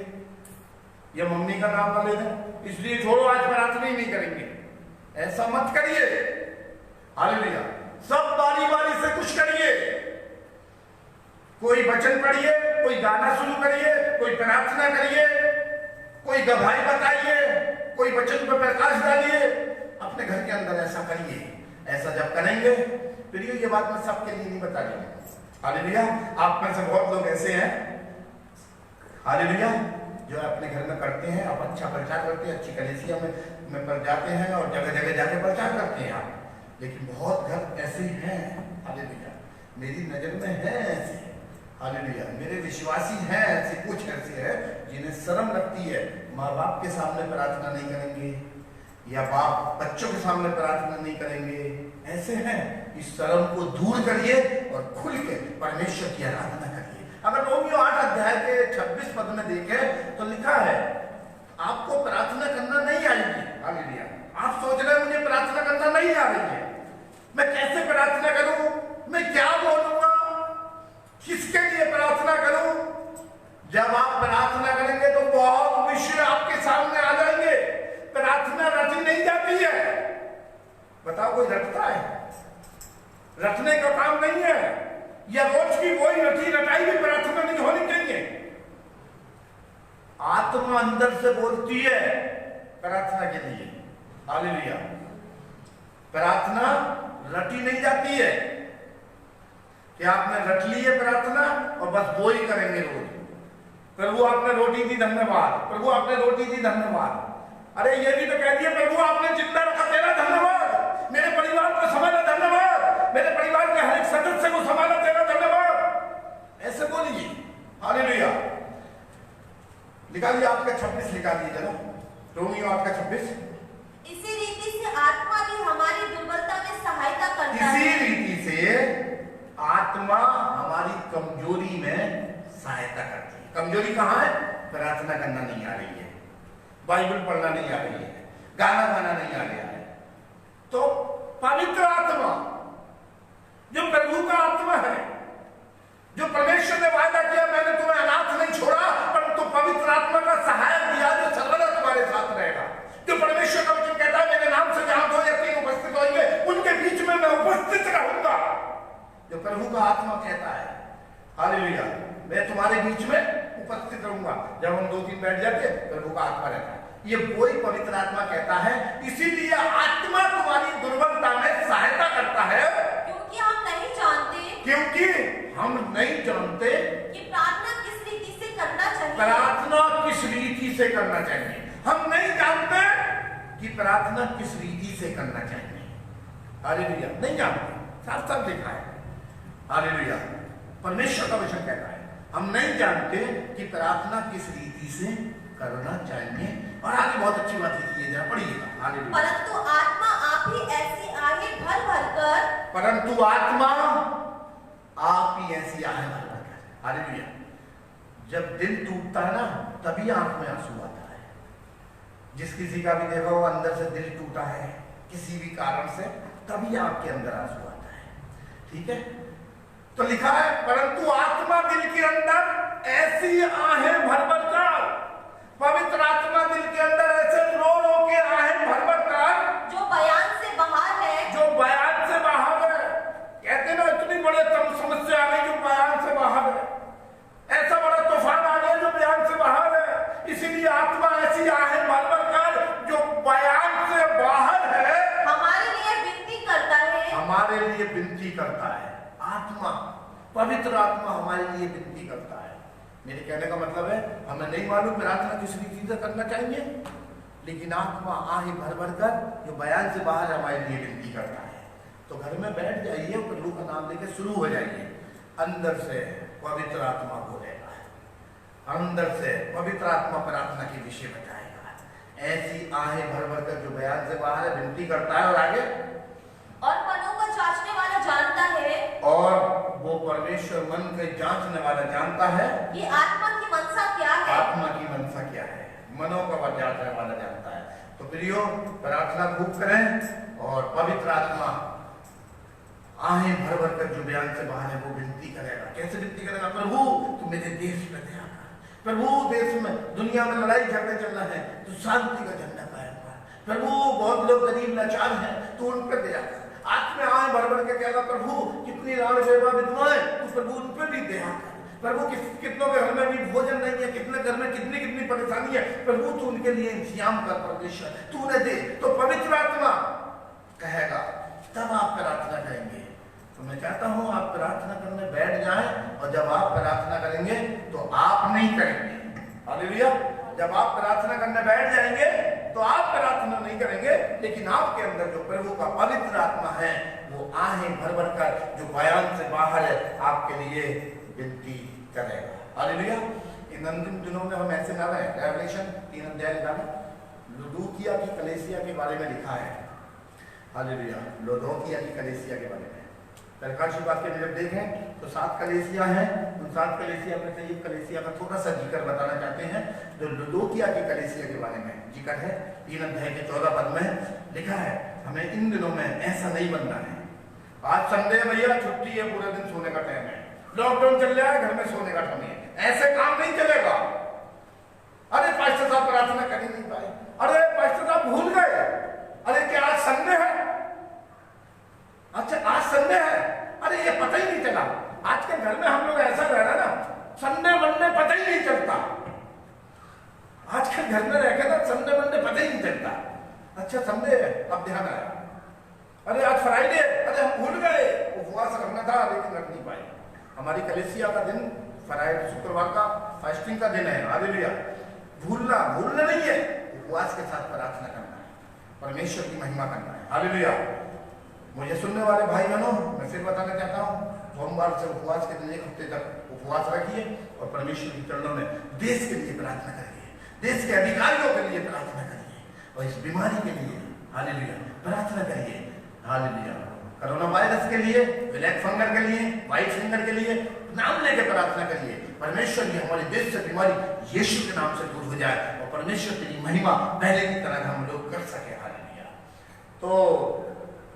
या मम्मी का नाम ना ले दें, इसलिए छोड़ो आज प्रार्थना ही नहीं करेंगे। ऐसा मत करिए। हालेलुया, सब बारी बारी से कुछ करिए। कोई वचन पढ़िए, कोई गाना शुरू करिए, कोई प्रार्थना करिए, कोई गवाही बताइए, कोई वचन पर प्रकाश डालिए। अपने घर के अंदर ऐसा करिए। ऐसा जब करेंगे, फिर ये बात मैं सबके लिए नहीं बता रही हूँ। हालेलुया, आप में से बहुत लोग ऐसे हैं, हालेलुया, जो अपने घर में करते हैं, आप अच्छा प्रचार करते हैं, अच्छी कलीसिया में पर जाते हैं और जगह जगह जाके प्रचार करते हैं आप, लेकिन बहुत घर ऐसे हैं। हालेलुया, मेरी नजर में है ऐसे। हालेलुया, मेरे विश्वासी हैं ऐसे, कुछ ऐसे हैं जिन्हें शर्म लगती है, माँ बाप के सामने प्रार्थना नहीं करेंगे, या बाप बच्चों के सामने प्रार्थना नहीं करेंगे। ऐसे हैं, इस शर्म को दूर करिए और खुल के परमेश्वर की आराधना करिए। अगर रोमियो 8 अध्याय के 26 पद में देखें तो लिखा है, आपको प्रार्थना करना नहीं आएगी। हालेलुया, आप सोच रहे हैं मुझे प्रार्थना करना नहीं आ रही है, मैं कैसे प्रार्थना करूं, मैं क्या बोलूंगा, किसके लिए प्रार्थना करूं। जब आप प्रार्थना करेंगे तो बहुत विषय आपके सामने आ जाएंगे। प्रार्थना रटी नहीं जाती है, बताओ कोई रटता है? रटने का काम नहीं है, या रोज की कोई रटी रटाई भी प्रार्थना नहीं होनी चाहिए। आत्मा अंदर से बोलती है प्रार्थना के लिए। हालेलुया। प्रार्थना रटी नहीं जाती है कि आपने रट ली है प्रार्थना और बस वो ही करेंगे रोज। प्रभु आपने रोटी दी धन्यवाद, प्रभु आपने रोटी दी धन्यवाद। अरे ये भी तो कह दिया प्रभु आपने जिंदा रखा तेरा धन्यवाद, मेरे परिवार को संभाला धन्यवाद, मेरे परिवार के हर एक सदस्य को संभाला तेरा धन्यवाद। ऐसे बोलिए। हालेलुया। निकालिए आपका 26 निकालिए जरा, रोमियो आपका 26। इसी रीति से आत्मा भी हमारी दुर्बलता में सहायता करता है। इसी रीति से आत्मा हमारी कमजोरी में सहायता करती है। कमजोरी कहाँ है? प्रार्थना करना नहीं आ रही है, बाइबल पढ़ना नहीं आ रही है, गाना गाना नहीं आ रहा है। तो पवित्र आत्मा जो प्रभु का आत्मा है, जो परमेश्वर ने वायदा किया मैंने तुम्हें अनाथ नहीं छोड़ा, परंतु पवित्र आत्मा का सहायक दिया जो सर्वदा तुम्हारे साथ रहेगा। जो परमेश्वर का वचन कहता है मेरे नाम से जहां 2 या 3 उपस्थित होंगे उनके बीच में मैं उपस्थित रहूंगा। जो प्रभु का आत्मा कहता है हालेलुया, मैं तुम्हारे बीच में उपस्थित रहूंगा। जब हम 2-3 बैठ जाते हैं प्रभु का आत्मा रहता है। ये वही पवित्र आत्मा कहता है। इसीलिए आत्मा तुम्हारी दुर्बलता में सहायता करता है, क्योंकि हम नहीं जानते कि प्रार्थना किस रीति से करना चाहिए। प्रार्थना किस रीति से करना चाहिए। हम नहीं जानते कि प्रार्थना किस रीति से करना चाहिए। हालेलुया। नहीं जानते, साफ साफ लिखा है। हालेलुया। परमेश्वर का वचन कहता है हम नहीं जानते कि प्रार्थना किस रीति से करना चाहिए। और आगे बहुत अच्छी बात लिखी है, जरा पढ़िएगा। हालेलुया। परंतु आत्मा आप ही ऐसी आहें भर भर कर, परंतु आत्मा आप ही ऐसी आहें भर भर कर। हालेलुया। जब दिल टूटता है ना तभी आंख में आंसू आता है। जिस किसी का भी देखा हो अंदर से दिल टूटा है किसी भी कारण से, तभी आंख के अंदर आंसू आता है। ठीक है। तो लिखा है परंतु आत्मा दिल के अंदर ऐसी आहें भर भर कर, पवित्र आत्मा दिल के अंदर ऐसे रो रो के आहें भर भर कर, जो बयान से बाहर है, जो बयान से बाहर है। कहते ना इतनी बड़े समस्या आ गई जो बयान से बाहर है, ऐसा बड़ा तूफान आ गया जो बयान से बाहर है। इसीलिए आत्मा ऐसी आहें भर भर कर जो बयान से बाहर है हमारे लिए विनती करता है। हमारे लिए विनती करता है। आत्मा, पवित्र आत्मा हमारे लिए विनती करता है। मेरे कहने का मतलब है हमें नहीं मालूम प्रार्थना किस रीति से करना चाहिए, लेकिन आत्मा आहें भर भर कर जो बयान से बाहर हमारे लिए विनती करता है। तो घर में बैठ जाइए, प्रभु का नाम लेकर शुरू हो जाइए। अंदर से पवित्र आत्मा बोलेगा, अंदर से पवित्र आत्मा प्रार्थना के विषय बताएगा। ऐसी आहें भर भर कर जो बयान से बाहर है विनती करता है। और आगे, और मनों को जांचने वाला जानता है, और वो परमेश्वर मन के जांचने वाला जानता है कि आत्मा की मनसा क्या है। आत्मा की मनसा क्या है, मनों का वह जांचने वाला जानता है। तो प्रियो प्रार्थना खूब करें और पवित्र आत्मा आहें भर भर कर जो बयान से बाहर है वो विनती करेगा। कैसे विनती करेगा? प्रभु तू मेरे देश में दया कर, प्रभु देश में दुनिया में लड़ाई झगड़े चल रहे हैं, तू शांति का झंडा कायम कर। प्रभु बहुत लोग गरीब लाचार हैं, तू उन पर दया कर। आत्मा आए भर भर के कहना प्रभु कितनी राण सेवा विधवाएं, तू प्रभु उन पर भी दया कर। प्रभु कितनों के घर में भी भोजन नहीं है, कितने घर में कितनी कितनी परेशानी है, प्रभु तू उनके लिए इंतजाम कर। परमेश्वर तू उन्हें दे। तो पवित्र आत्मा कहेगा, तब आप प्रार्थना करेंगे। तो मैं चाहता हूं आप प्रार्थना करने बैठ जाएं, और जब आप प्रार्थना करेंगे तो आप नहीं करेंगे। हालेलुया। जब आप प्रार्थना करने बैठ जाएंगे तो आप प्रार्थना नहीं करेंगे, लेकिन आपके अंदर जो प्रभु का पवित्र आत्मा है वो आहें भर भर कर जो बयान से बाहर है आपके लिए विनती करेगा। हालेलुया। इन अंतिम दिनों में हम ऐसे ना रहे। रेवलेशन 3 अध्याय निकालें, लुदूकिया की कलीसिया के बारे में लिखा है। हालेलुया। लुदूकिया की कलीसिया के बारे में प्रकाशित बात के जब देखें तो 7 कलीसिया हैं। उन 7 कलीसिया में से एक कलीसिया का थोड़ा सा जिक्र बताना चाहते हैं, जो लुदूकिया की कलीसिया के बारे में जिक्र है। 3 अध्याय के 14 पद में लिखा है, हमें इन दिनों में ऐसा नहीं बनना है। आज संडे भैया छुट्टी है, पूरे दिन सोने का टाइम है, लॉकडाउन चल रहा है, घर में सोने का टाइम है, ऐसे काम नहीं चलेगा। अरे पास्टर साहब प्रार्थना कर ही नहीं पाए, अरे पास्टर साहब भूल गए, अरे क्या आज संडे है? अच्छा आज संडे है, अरे ये पता ही नहीं चला। आज के घर में हम लोग ऐसा रह रहे ना, संडे मंडे पता ही नहीं चलता। अरे आज फ्राइडे, अरे हम भूल गए उपवास रखना था लेकिन रख नहीं पाए। हमारी कलीसिया का दिन फ्राइडे शुक्रवार का फास्टिंग का दिन है। हालेलुया। भूलना नहीं है, उपवास के साथ प्रार्थना करना है, परमेश्वर की महिमा करना है। हालेलुया। मुझे सुनने वाले भाई बहनों, मैं फिर बताना चाहता हूँ, सोमवार से उपवास के दिन 1 हफ्ते तक उपवास रखिए और परमेश्वर के चरणों में देश के लिए प्रार्थना करिए, देश के अधिकारियों के लिए प्रार्थना करिए और इस बीमारी के लिए हालेलुया प्रार्थना करिए। हालेलुया। कोरोना वायरस के लिए, ब्लैक फंगर के लिए, व्हाइट फिंगर के लिए नाम लेके प्रार्थना करिए। परमेश्वर की हमारे देश से बीमारी यीशु के नाम से दूर हो जाए और परमेश्वर तेरी महिमा पहले की तरह हम लोग कर सके। हालेलुया। तो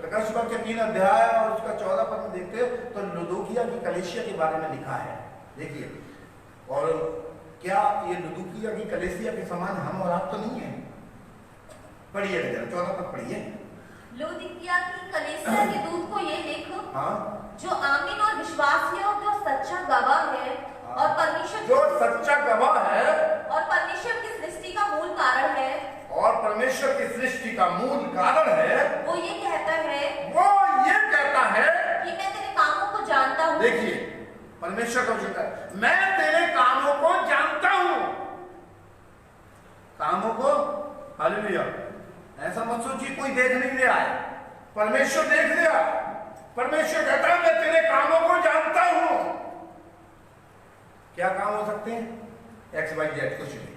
प्रकाशित वाक्य के 3 अध्याय और उसका 14 पद में देखते हो तो लुदुकिया की कलीसिया के बारे में लिखा है। देखिए, और क्या ये लुदुकिया की कलीसिया के समान हम और आप तो नहीं है? पढ़िए जरा 14 पद पढ़िए। लुदुकिया की कलीसिया के दूत को ये लिख, हाँ, जो आमीन और विश्वासी हो, जो सच्चा गवाह है और परमेश्वर जो सच्चा गवाह है और परमेश्वर की सृष्टि का मूल कारण है, और परमेश्वर की सृष्टि का मूल कारण है, वो ये कहता है कि मैं तेरे कामों को जानता हूँ। देखिए परमेश्वर का वचन है, मैं तेरे कामों को जानता हूं। कामों को, हालेलुया। ऐसा मत सोचिए कोई देख नहीं रहा है, परमेश्वर देख रहा। परमेश्वर कहता है मैं तेरे कामों को जानता हूं। क्या काम हो सकते हैं? XYZ कुछ नहीं,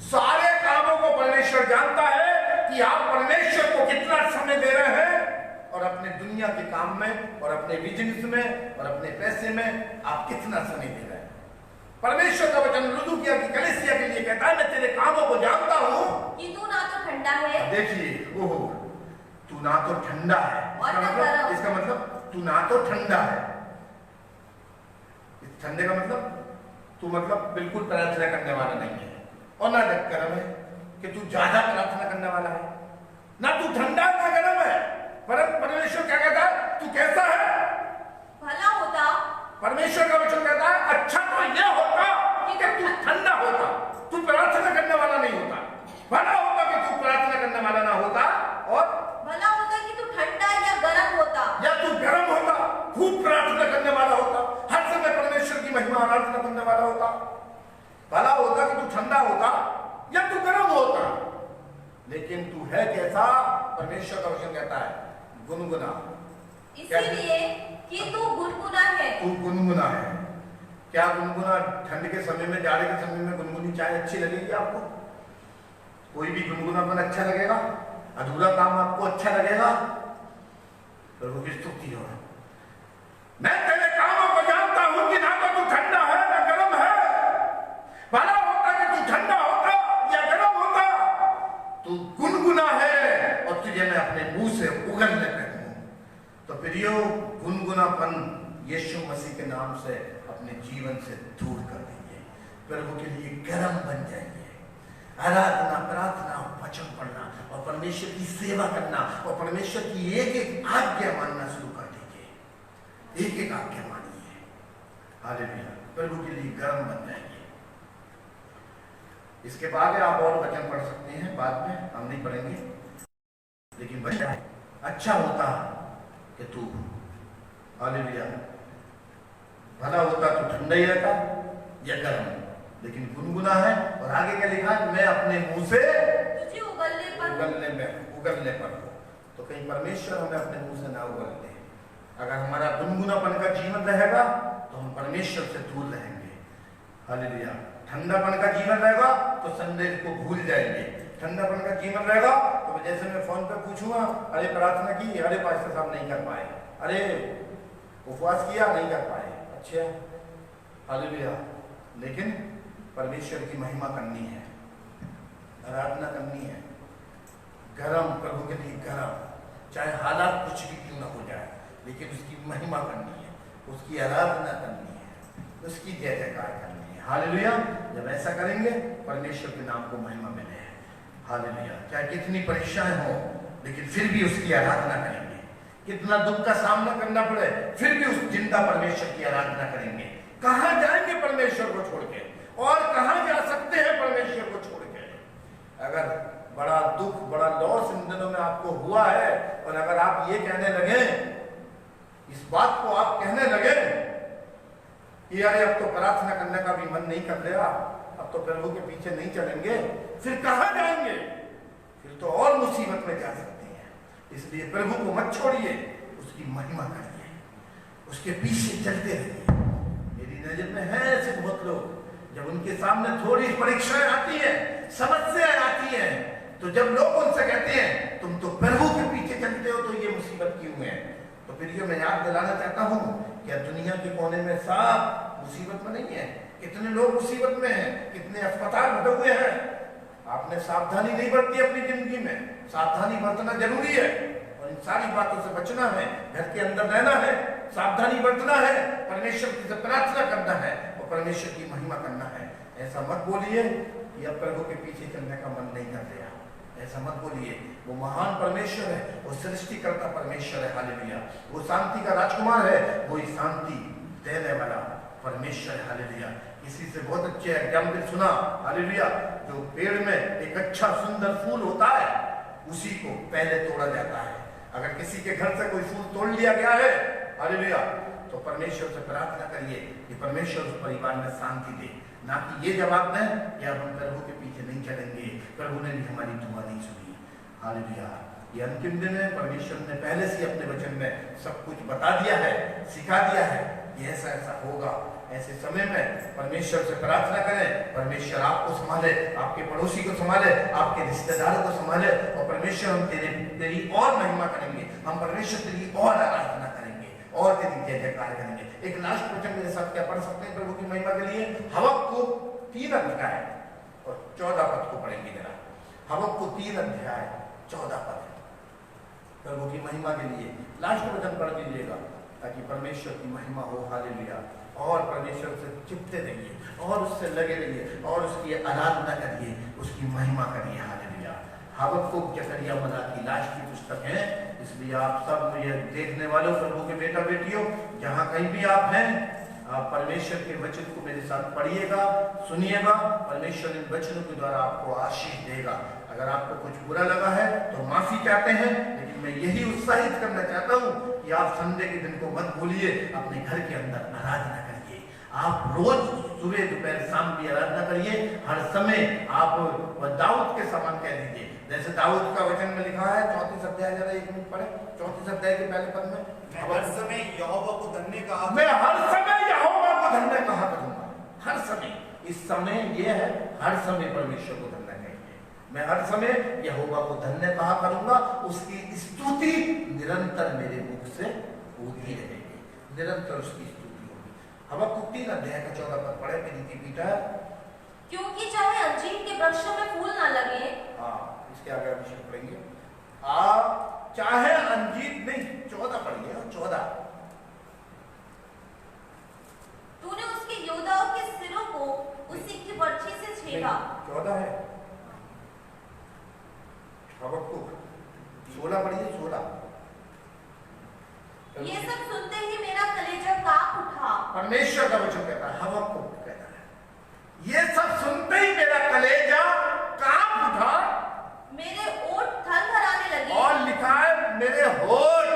सारे कामों को परमेश्वर जानता है कि आप परमेश्वर को कितना समय दे रहे हैं और अपने दुनिया के काम में और अपने बिजनेस में और अपने पैसे में आप कितना समय दे रहे हैं। परमेश्वर का वचन लुदुकिया की कलीसिया के लिए कहता है मैं तेरे कामों को जानता हूं कि तू ना तो ठंडा है, देखिए ओहो, तू ना तो ठंडा है, इसका मतलब तू ना तो ठंडा है। इस ठंडे का मतलब तू मतलब बिल्कुल प्रार्थना करने वाला नहीं है और ना गर्म है कि तू ज्यादा प्रार्थना करने वाला है। ना तू ठंडा ना गर्म है। परमेश्वर क्या कहता है? तू कैसा है? भला होता। परमेश्वर का वचन कहता है अच्छा तो यह होता कि तू ठंडा होता, तू प्रार्थना करने वाला नहीं होता। भला होता कि तू प्रार्थना करने वाला ना होता और भला होता कि तू ठंडा या गर्म होता, या तू गर्म होता, खूब प्रार्थना करने वाला होता, हर समय परमेश्वर की महिमा आराधना करने वाला होता। भला होता कि तू ठंडा होता या तू गर्म होता, लेकिन तू है कैसा? परमेश्वर का वचन कहता है गुनगुना, इसीलिए कि तू गुनगुना है। तू गुनगुना है। क्या गुनगुना? ठंड के समय में, जाड़े के समय में गुनगुनी चाय अच्छी लगेगी आपको? कोई भी गुनगुनापन अच्छा लगेगा? अधूरा काम आपको अच्छा लगेगा? प्रभु की स्तुति हो। मैं तेरे कामों को जानता हूं कि ना तो तू ठंडा है ना गर्म है। भला होता कि तू ठंडा होता या गर्म होता। तू गुनगुना है और तुझे मैं अपने मुंह से उगलने पे हूं। तो प्रियो, गुनगुनापन यीशु मसीह के नाम से अपने जीवन से दूर कर दीजिए। प्रभु के लिए गर्म बन जाइए। आराधना, प्रार्थना, वचन पढ़ना और परमेश्वर की सेवा करना और परमेश्वर की एक एक आज्ञा मानना शुरू कर दीजिए। एक एक आज्ञा मानिए। हालेलुया। प्रभु के लिए गर्म बन जाइए। इसके बाद आप और वचन पढ़ सकते हैं, बाद में हम नहीं पढ़ेंगे, लेकिन बच्चा अच्छा होता कि तू, हालेलुया, भला होता तो ठंडा ही रहता या गर्म, लेकिन गुनगुना है। और आगे क्या लिखा है? मैं अपने मुंह से तुझे उगलने पर हो। तो कहीं परमेश्वर हमें अपने मुंह से ना उगल दे। अगर हमारा गुनगुनापन का जीवन रहेगा तो हम परमेश्वर से दूर रहेंगे। हालेलुया। ठंडापन का जीवन रहेगा तो संदेह को भूल जाएंगे। ठंडापन का जीवन रहेगा तो जैसे मैं फोन पे पूछूंगा, अरे प्रार्थना की, अरे पास्टर साहब नहीं कर पाए, अरे उपवास किया, नहीं कर पाए। अच्छा, हालेलुया। लेकिन परमेश्वर की महिमा करनी है, आराधना करनी है, गरम, प्रभु के लिए गरम, चाहे हालात कुछ भी क्यों ना हो जाए, लेकिन उसकी महिमा करनी है, उसकी आराधना करनी है, उसकी जय जयकार करनी है। हालेलुया। जब ऐसा करेंगे परमेश्वर के नाम को महिमा मिले। हालेलुया। चाहे कितनी परीक्षाएं हो, लेकिन फिर भी उसकी आराधना करेंगे। कितना दुख का सामना करना पड़े, फिर भी उस जिंदा परमेश्वर की आराधना करेंगे। कहां जाएंगे परमेश्वर को छोड़ के? और कहां जा सकते हैं परमेश्वर को छोड़ के? अगर बड़ा दुख, बड़ा लॉस इन दिनों में आपको हुआ है, और अगर आप ये कहने लगे, इस बात को आप कहने लगे कि अरे अब तो प्रार्थना करने का भी मन नहीं कर रहा, अब तो प्रभु के पीछे नहीं चलेंगे, फिर कहां जाएंगे? फिर तो और मुसीबत में जा सकते हैं। इसलिए प्रभु को मत छोड़िए, उसकी महिमा करिए, उसके पीछे चलते रहिए। मेरी नजर में है ऐसे बहुत लोग, जब उनके सामने थोड़ी परीक्षाएं आती है, समस्याएं आती हैं, तो जब लोग उनसे कहते हैं तुम तो प्रभु के पीछे चलते हो, तो ये मुसीबत क्यों है? तो फिर ये मैं याद दिलाना चाहता हूं, क्या दुनिया के कोने में सब मुसीबत में नहीं है? कितने लोग मुसीबत में हैं, कितने अस्पताल भरे हुए हैं। आपने सावधानी नहीं बरती अपनी जिंदगी में। सावधानी बरतना जरूरी है, और इन सारी बातों से बचना है, घर के अंदर रहना है, सावधानी बरतना है, परमेश्वर की प्रार्थना करना है, और परमेश्वर की महिमा करना है। ऐसा मत बोलिए कि अब प्रभु के पीछे चलने का मन नहीं कर रहा, ऐसा मत बोलिए। वो महान परमेश्वर है, वो सृष्टिकर्ता परमेश्वर है, हालेलुया। वो शांति का राजकुमार है, वो शांति देने वाला परमेश्वर है, हालेलुया। किसी से बहुत अच्छे एग्जाम्पल सुना, हालेलुया, जो पेड़ में एक अच्छा सुंदर फूल होता है, उसी को पहले तोड़ा जाता है। अगर किसी के घर से कोई फूल तोड़ लिया गया है, हालेलुया, तो परमेश्वर से प्रार्थना करिए कि परमेश्वर उस परिवार में शांति दे, ना कि ये जवाब दें कि अब हम प्रभु के पीछे नहीं चलेंगे, प्रभु ने भी हमारी दुआ नहीं सुनी। हालेलुया। ये अंतिम दिन है, परमेश्वर ने पहले से अपने वचन में सब कुछ बता दिया है, सिखा दिया है कि ऐसा ऐसा होगा। ऐसे समय में परमेश्वर से प्रार्थना करें, परमेश्वर आपको संभाले, आपके पड़ोसी को संभाले, आपके रिश्तेदारों को संभाले, और परमेश्वर हम तेरी और महिमा करेंगे, हम परमेश्वर तेरी और आराधना करेंगे, और तेरी जय जयकार करेंगे। एक लास्ट वचन मेरे साथ क्या पढ़ सकते हैं प्रभु की महिमा के लिए? हबक्कुक 3 अध्याय और 14 पद को पढ़ेंगे जरा। हबक्कुक 3 अध्याय 14 पद प्रभु की महिमा के लिए लास्ट वचन पढ़ लीजिएगा, ताकि परमेश्वर की महिमा हो। हालेलुया। और परमेश्वर से चिपते रहिए, और उससे लगे रहिए, और उसकी आराधना करिए, उसकी महिमा करिए। हालेलुया। हबक्कुक, जकरिया, मलाकी लास्ट की पुस्तक है, इसलिए आप सब ये देखने वालों, प्रभु के बेटा बेटियों, जहां कहीं भी आप हैं, आप परमेश्वर के वचन को मेरे साथ पढ़िएगा, सुनिएगा। परमेश्वर इन वचनों के द्वारा आपको आशीष देगा। अगर आपको कुछ बुरा लगा है तो माफी चाहते हैं, लेकिन मैं यही उत्साहित करना चाहता हूं कि आप संडे के दिन को मत भूलिए, अपने घर के अंदर आराधना करिए। आप रोज सुबह दोपहर शाम भी आराधना करिए, हर समय आप दाऊद के समान कह दीजिए, जैसे दाऊद का वचन में लिखा है 34 अध्याय, जरा 1 मिनट पढ़े 34 अध्याय के पहले पद में, मैं हर समय यहोवा को धन्य कहा, मैं हर समय यहोवा को धन्य कहा करूंगा। हर समय, इस समय ये है, हर समय परमेश्वर को धन्य कहेंगे। मैं हर समय यहोवा को धन्य कहा करूंगा, उसकी स्तुति निरंतर मेरे मुख से होती रहेगी, निरंतर उसकी स्तुति होगी। हबक्कुक 3 अध्याय का 14 पद पढ़े मेरी दी पीटा। क्योंकि चाहे अंजीर के वृक्षों में फूल ना लगे, हाँ, इसके आगे अभिषेक पढ़ेंगे। चाहे अंजीर नहीं, 14 पढ़िए, 14। तूने उसके योद्धाओं के सिरों को उसी की बर्छी से छेदा। 14 है। हबक्कुक 16 पढ़िए, 16। ये सब सुनते ही मेरा कलेजा कांप उठा। परमेश्वर का वचन कहता है, हबक्कुक कहता है, ये सब सुनते ही मेरा कलेजा कांप उठा, मेरे ओठ थरथराने लगे, और लिखा है मेरे होठ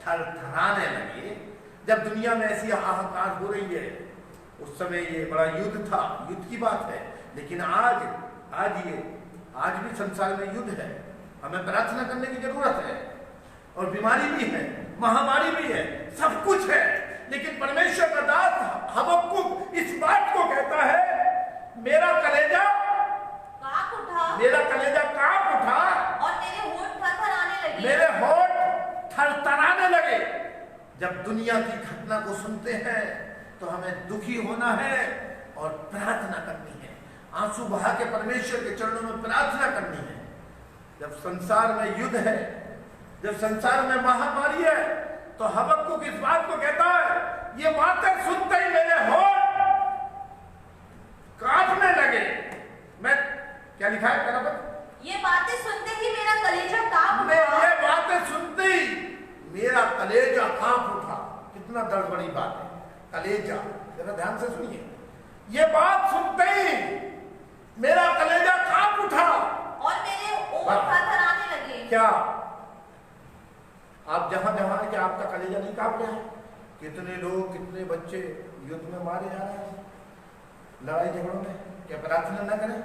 थरथराने लगे। जब दुनिया में ऐसी हाहाकार हो रही है, उस समय ये बड़ा युद्ध था, युद्ध की बात है, लेकिन आज भी संसार में युद्ध है। हमें प्रार्थना करने की जरूरत है, और बीमारी भी है, महामारी भी है, सब कुछ है, लेकिन परमेश्वर का दास हबक्कुक इस बात को कहता है, मेरा कलेजा कांप उठा, मेरा कलेजा कांप उठा, और मेरे होठ थरथराने लगे, मेरे होठ थरथराने लगे। जब दुनिया की घटना को सुनते हैं तो हमें दुखी होना है और प्रार्थना करनी है, आंसू बहा के परमेश्वर के चरणों में प्रार्थना करनी है। जब संसार में युद्ध है, जब संसार में महामारी है, तो हबक्कुक इस बात को कहता है, ये बातें सुनते ही मेरे होठ कांपने लगे। मैं क्या लिखा है मेरा पर? ये बातें सुनते ही मेरा कलेजा कांप मैं उठा। ये बातें सुनते ही मेरा कलेजा कांप उठा। कितना दर्द बड़ी बात है, कलेजा। जरा ध्यान से सुनिए, ये बात सुनते ही मेरा कलेजा कांप उठा, और मेरे थरथराने लगे। क्या आप जहां जहां है कि आपका कलेजा नहीं कांप रहा है? कितने लोग, कितने बच्चे युद्ध में मारे जा रहे हैं, लड़ाई झगड़ों में। क्या प्रार्थना न करें?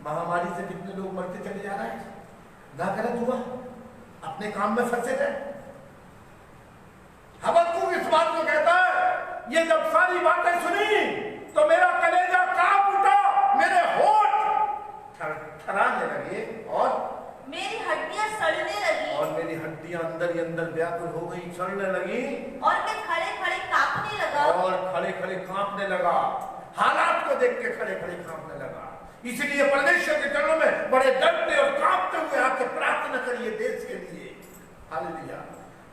महामारी से कितने लोग मरते चले जा रहे हैं, ना करें दुआ, अपने काम में फंसे रहे। हबक्कुक इस बात को कहता है, ये जब सारी बातें सुनी तो मेरा कलेजा कांप उठा, मेरे होठ थरथराने लगे और मेरी हड्डियां सड़ने लगी मेरी हड्डियां अंदर ही अंदर व्याकुल हो गई, सड़ने लगी और मैं खड़े खड़े कांपने लगा। और खड़े खड़े कांपने लगा। हालात को देख के खड़े खड़े कांपने लगा। इसलिए परमेश्वर के चरणों में बड़े डरते और कांपते हुए आके प्रार्थना करिए देश के लिए। हालेलुया,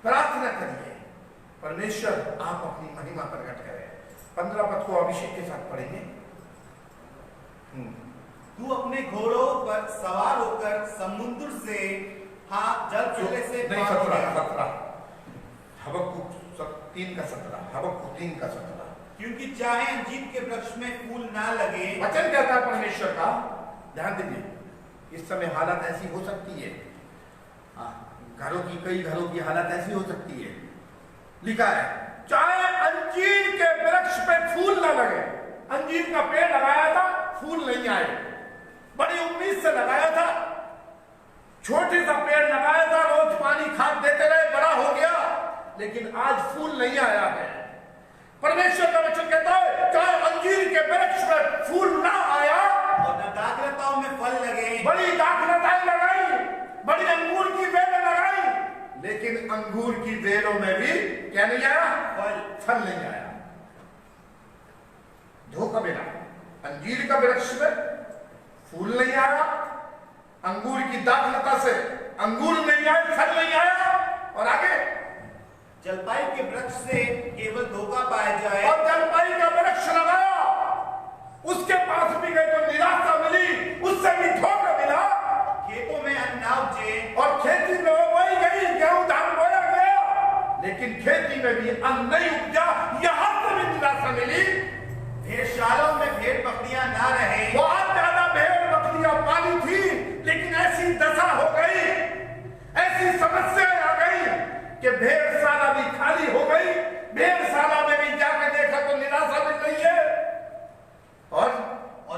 प्रार्थना करिए, परमेश्वर आप अपनी महिमा प्रकट करें। 15 पद को अभिषेक के साथ पढ़ेंगे। तू अपने घोड़ों पर सवार होकर समुद्र से जल चले से नहीं, पार हो गया। 17 हबक्कुक 3 का 17, हबक्कुक 3 का 17। क्योंकि चाहे अंजीर के वृक्ष में फूल ना लगे। वचन कहता है परमेश्वर का, ध्यान दीजिए, इस समय हालत ऐसी हो सकती है, कई घरों की हालत ऐसी हो सकती है। लिखा है चाहे अंजीर के वृक्ष पे फूल ना लगे। अंजीर का पेड़ लगाया था, फूल नहीं आए, बड़ी उम्मीद से लगाया था, छोटे सा पेड़ लगाया था, रोज पानी खाद देते रहे, बड़ा हो गया, लेकिन आज फूल नहीं आया है। परमेश्वर का वचन कहता है चाहे अंजीर के वृक्ष पर फूल ना आया और न दाखलताओं में फल लगे। बड़ी दाखलताएं लगाई, बड़ी अंगूर की बेलें लगाई, लेकिन अंगूर की बेलों में भी क्या नहीं आया? फल नहीं आया। धोखा मिला। अंजीर का वृक्ष में फूल नहीं आया, अंगूर की दाखलता से अंगूर नहीं आए, फल नहीं आया, और आगे जलपाई के वृक्ष से केवल धोखा पाया जाए। और जलपाई का वृक्ष लगाया, उसके पास भी गए तो निराशा मिली, उससे भी धोखा मिला। खेतों में अन्न ना उपजे और खेती में बोई गई, गेहूं धान बोया गया, लेकिन खेती में भी अन्न नहीं उपजा, यहां से भी निराशा मिली। भेड़शालाओं में भेड़ बकरियां ना रहे। बहुत ज्यादा भेड़ बकरियां पाली थी, लेकिन ऐसी दशा हो गई, ऐसी समस्या आ गई कि भेड़शाला भी खाली हो गई। भेड़शाला में भी जाकर देखा तो निराशा मिल रही है। और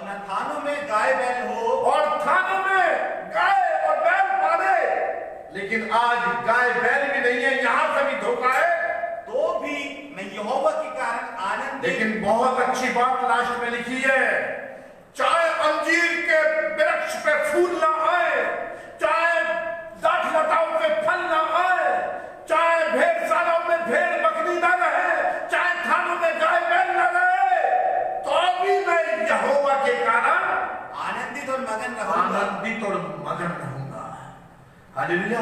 न थानों में गाय बैल हो। और थानों में गाय और बैल पाले, लेकिन आज गाय बैल भी नहीं है, यहां से भी धोखा है। तो भी मैं यहोवा के कारण आनंद। लेकिन बहुत अच्छी बात लास्ट में लिखी है, चाहे अंजीर के वृक्ष पे फूल ना आए, चाहे दाखलताओं पे फल ना आए, चाहे भेड़शालाओं में भेड़ बकरी ना रहे, चाहे थानों में गाय बैल ना रहे, तो भी मैं यहोवा के कारण आनंदित और मगन रहूंगा। आनंदित और मगन रहूंगा। हालेलुया।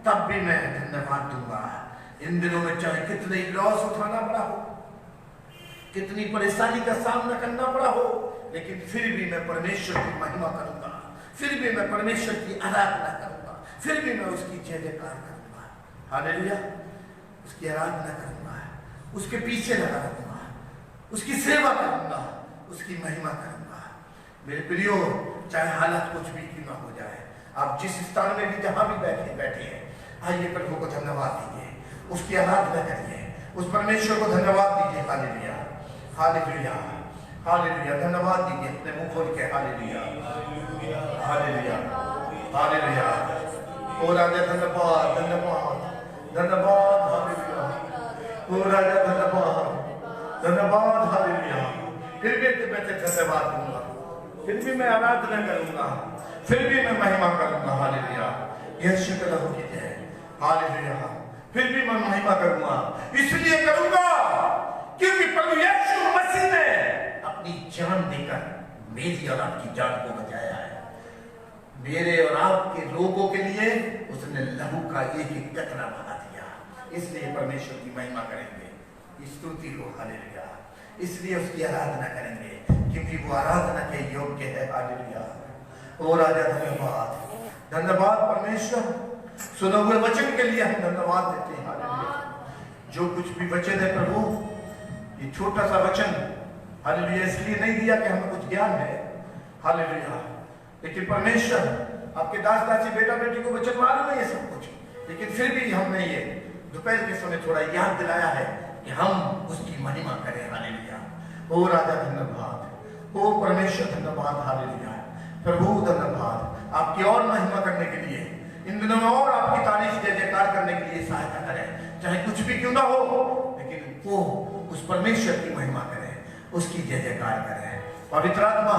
तब भी मैं धन्यवाद दूंगा। इन दिनों में चाहे कितने लॉस उठाना पड़ा हो, कितनी परेशानी का सामना करना पड़ा हो, लेकिन फिर भी मैं परमेश्वर की महिमा करूंगा, फिर भी मैं परमेश्वर की आराधना करूंगा, फिर भी मैं उसकी जय जयकार करूंगा। हालेलुया। उसकी आराधना करूंगा, उसके पीछे लगा रहूंगा, उसकी सेवा करूंगा, उसकी महिमा करूंगा। मेरे प्रियो, चाहे हालत कुछ भी क्यों ना हो जाए, आप जिस स्थान में भी जहां भी बैठे हैं, आइए प्रभु को धन्यवाद दीजिए, उसकी आराधना करिए, उस परमेश्वर को धन्यवाद दीजिए। Hallelujah, hallelujah, hallelujah. धन्यवाद दीजिए अपने मुंह खोल के। Hallelujah, hallelujah, hallelujah. ओ राजा धन्यवाद, धन्यवाद, धन्यवाद। हालेलुया। ओ राजा धन्यवाद, धन्यवाद। हालेलुया। फिर भी मैं धन्यवाद दूंगा, फिर भी मैं आराधना करूंगा, फिर भी मैं महिमा करूंगा। हालेलुया। यीशु के नाम की जय। हालेलुया। फिर भी मैं महिमा करूंगा, इसलिए करूंगा क्योंकि प्रभु यीशु मसीह ने अपनी जान देकर मेरी और आपकी जान को बचाया है। मेरे और आपके लोगों के लिए उसने लहू का एक एक कतरा बहा दिया। इसलिए परमेश्वर की महिमा करेंगे, स्तुति हो। हालेलुया। इसलिए उसकी आराधना करेंगे क्योंकि वो आराधना के योग्य है। हालेलुया। ओ राजा धन्यवाद, धन्यवाद परमेश्वर। सुने हुए वचन के लिए हम धन्यवाद देते हैं। हालेलुया। जो कुछ भी वचन है प्रभु, ये छोटा सा वचन हालेलुया इसलिए नहीं दिया कि हमें कुछ ज्ञान है, हालेलुया, लेकिन परमेश्वर आपके दास दासी बेटा बेटी को वचन मालूम है ये सब कुछ, लेकिन फिर भी हमने ये दोपहर के समय थोड़ा याद दिलाया है कि हम उसकी महिमा करें। हालेलुया। ओ राजा धन्यवाद, ओ परमेश्वर धन्यवाद। हालेलुया। प्रभु धन्यवाद, आपकी और महिमा करने के लिए इन दिनों में और आपकी तारीफ जय जयकार करने के लिए सहायता करें, चाहे कुछ भी क्यों ना हो, लेकिन वो उस परमेश्वर की महिमा करें, उसकी जय जयकार करें। पवित्र आत्मा,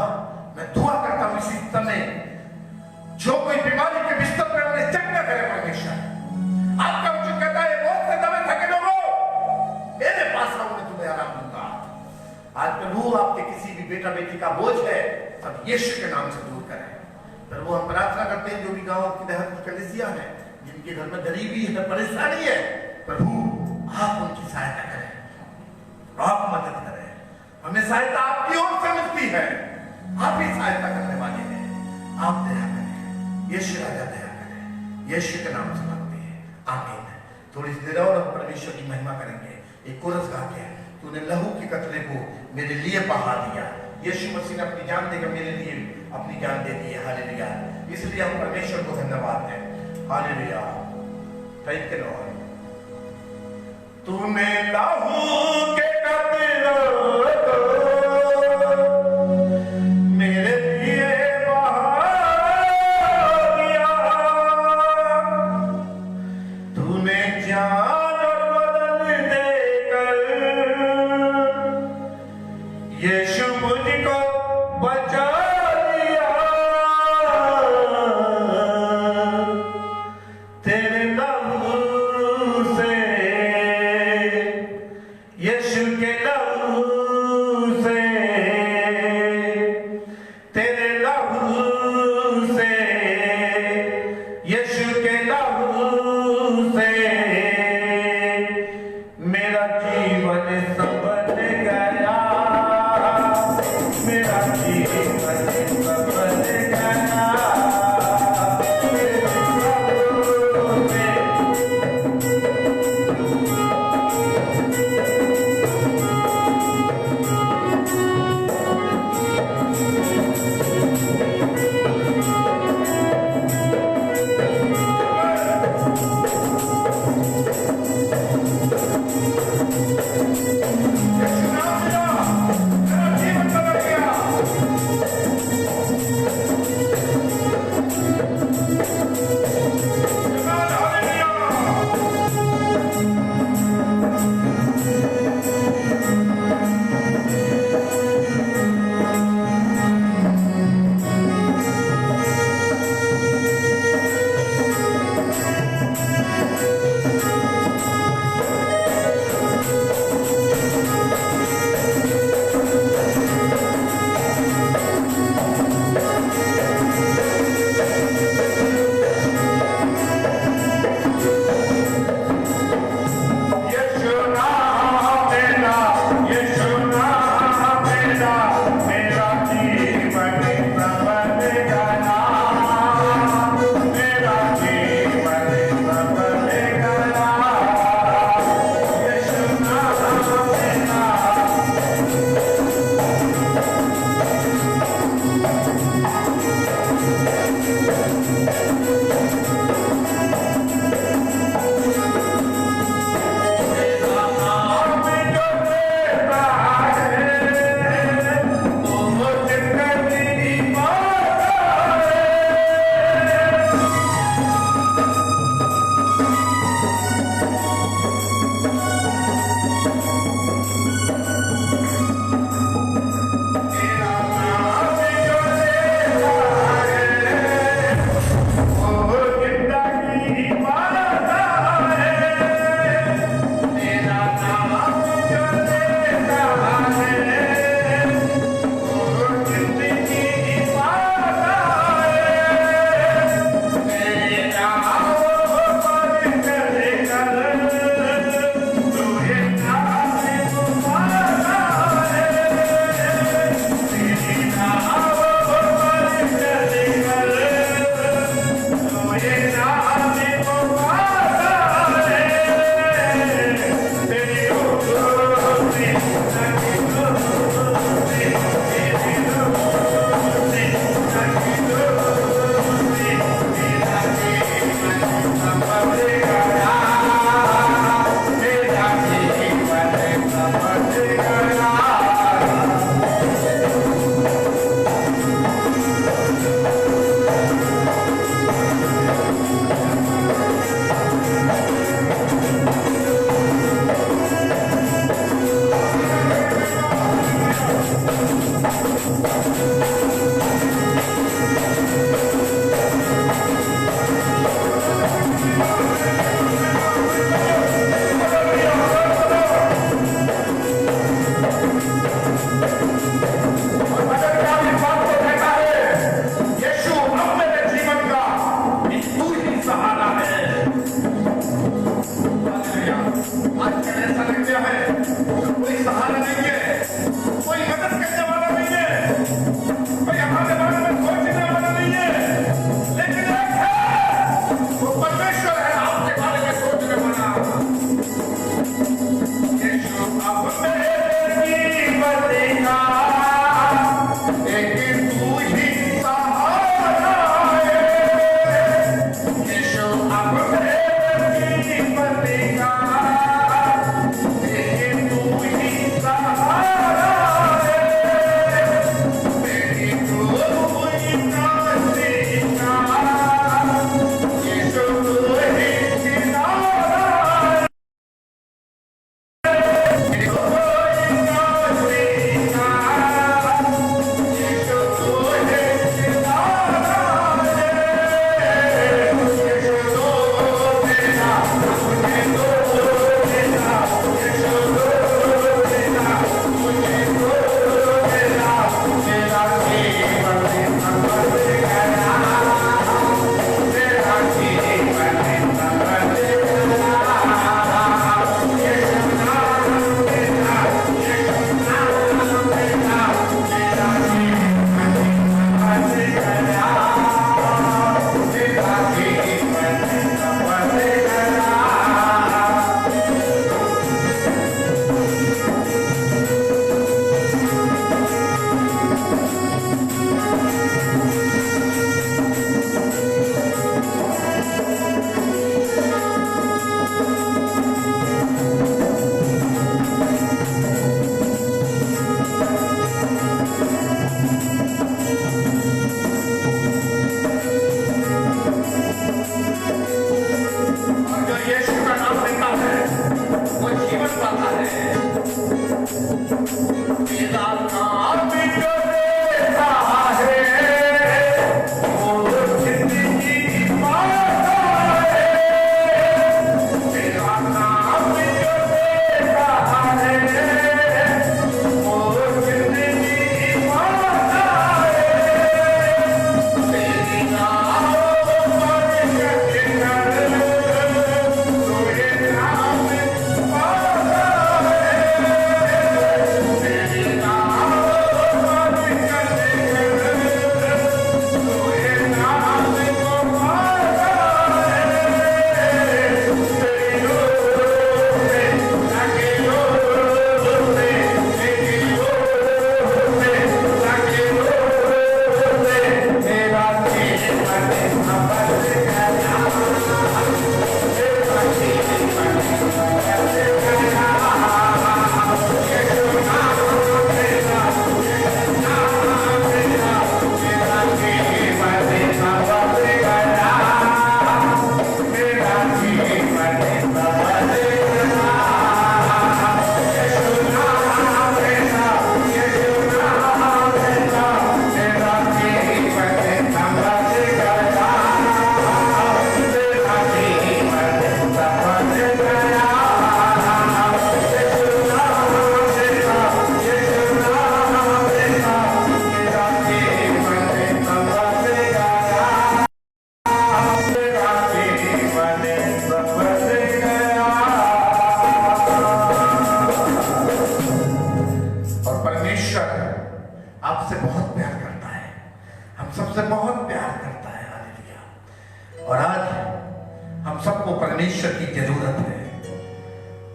मैं दुआ करता हूं इसी समय जो कोई बीमारी के बिस्तर पर उन्हें चंगा करे परमेश्वर। आपका वचन कहता है बहुत से दबे थके लोगों मेरे पास आओ, मैं तुम्हें आराम दूंगा। आज प्रभु आपके किसी भी बेटा बेटी का बोझ है, सब यीशु के नाम से दूर करें। प्रभु हम प्रार्थना करते हैं जो भी गांव की तहत की कलीसिया है, जिनके घर में गरीबी है, परेशानी है, प्रभु आप उनकी सहायता करें, आप मदद करें। हमें सहायता आपकी ओर से मिलती है, आप ही सहायता करने वाले हैं। आप दया करें, यीशु राजा दया करें, यीशु के नाम से मांगते हैं, आमीन। थोड़ी सी देर और हम परमेश्वर की महिमा करेंगे। एक कोरस गा के, तूने लहू के कतरे को मेरे लिए बहा दिया। यीशु मसीह ने अपनी जान देकर मेरे लिए अपनी जान दे दी है। हालेलुया। इसलिए हम परमेश्वर को धन्यवाद दें। हालेलुया। Thank you Lord. तूने लहू के कतरों को मेरे लिए बहा दिया, तूने जान बदल देकर यीशु मुझको बचा लिया। तेरे लहू से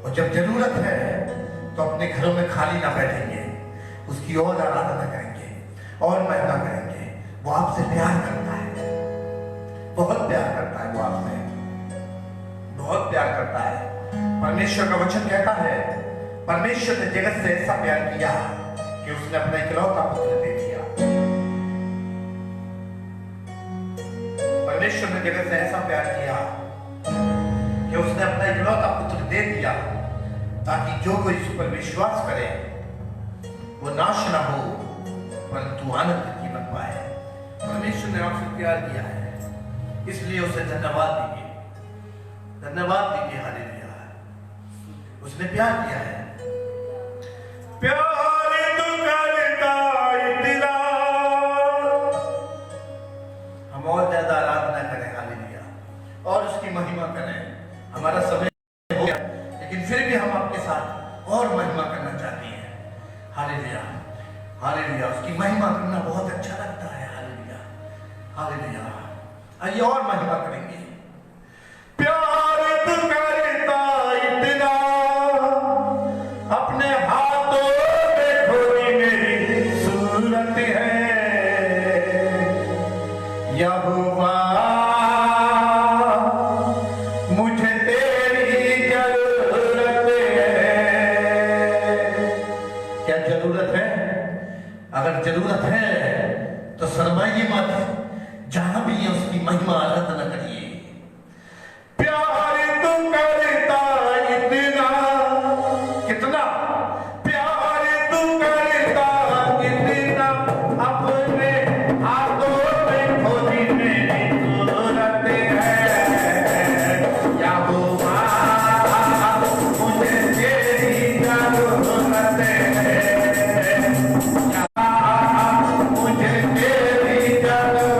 और जब जरूरत है तो अपने घरों में खाली ना बैठेंगे, उसकी और आराधना करेंगे और महिमा करेंगे। वो आपसे प्यार करता है, बहुत प्यार करता है, वो आपसे बहुत प्यार करता है। परमेश्वर का वचन कहता है, परमेश्वर ने जगत से ऐसा प्यार किया कि उसने अपना इकलौता पुत्र दे दिया। परमेश्वर ने जगत से ऐसा प्यार किया कि उसने अपना इकलौता पुत्र दे दिया, ताकि जो कोई इस पर विश्वास करे वो नाश ना हो परंतु आनंद जीवन पाए। परमेश्वर ने आपसे प्यार किया है, इसलिए उसे धन्यवाद दीजिए, धन्यवाद दीजिए। हालेलुया, उसने प्यार किया है। प्यार तो करता इतना, हम और ज्यादा आराधना करें, हालेलुया, और उसकी महिमा करें। हमारा समय हो गया, लेकिन फिर भी हम आपके साथ और महिमा करना चाहते हैं। हालेलुया, हालेलुया, उसकी महिमा करना बहुत अच्छा लगता है। हालेलुया, हालेलुया, आइए और महिमा करेंगे। प्यार तो करता इतना, अपने हाथों में खोई मेरी सूरत है। यहोवा मुझे तेरी जरूरत है। क्या जरूरत है? अगर जरूरत है तो शर्माइए मत, जहां भी है उसकी महिमा आराधना करिए। प्यार तो करता इतना, कितना प्यार तो करता इतना, अपने हाथों में खोदी मेरी सूरत है। यहोवा मुझे तेरी जरूरत है, मुझे तेरी जरूरत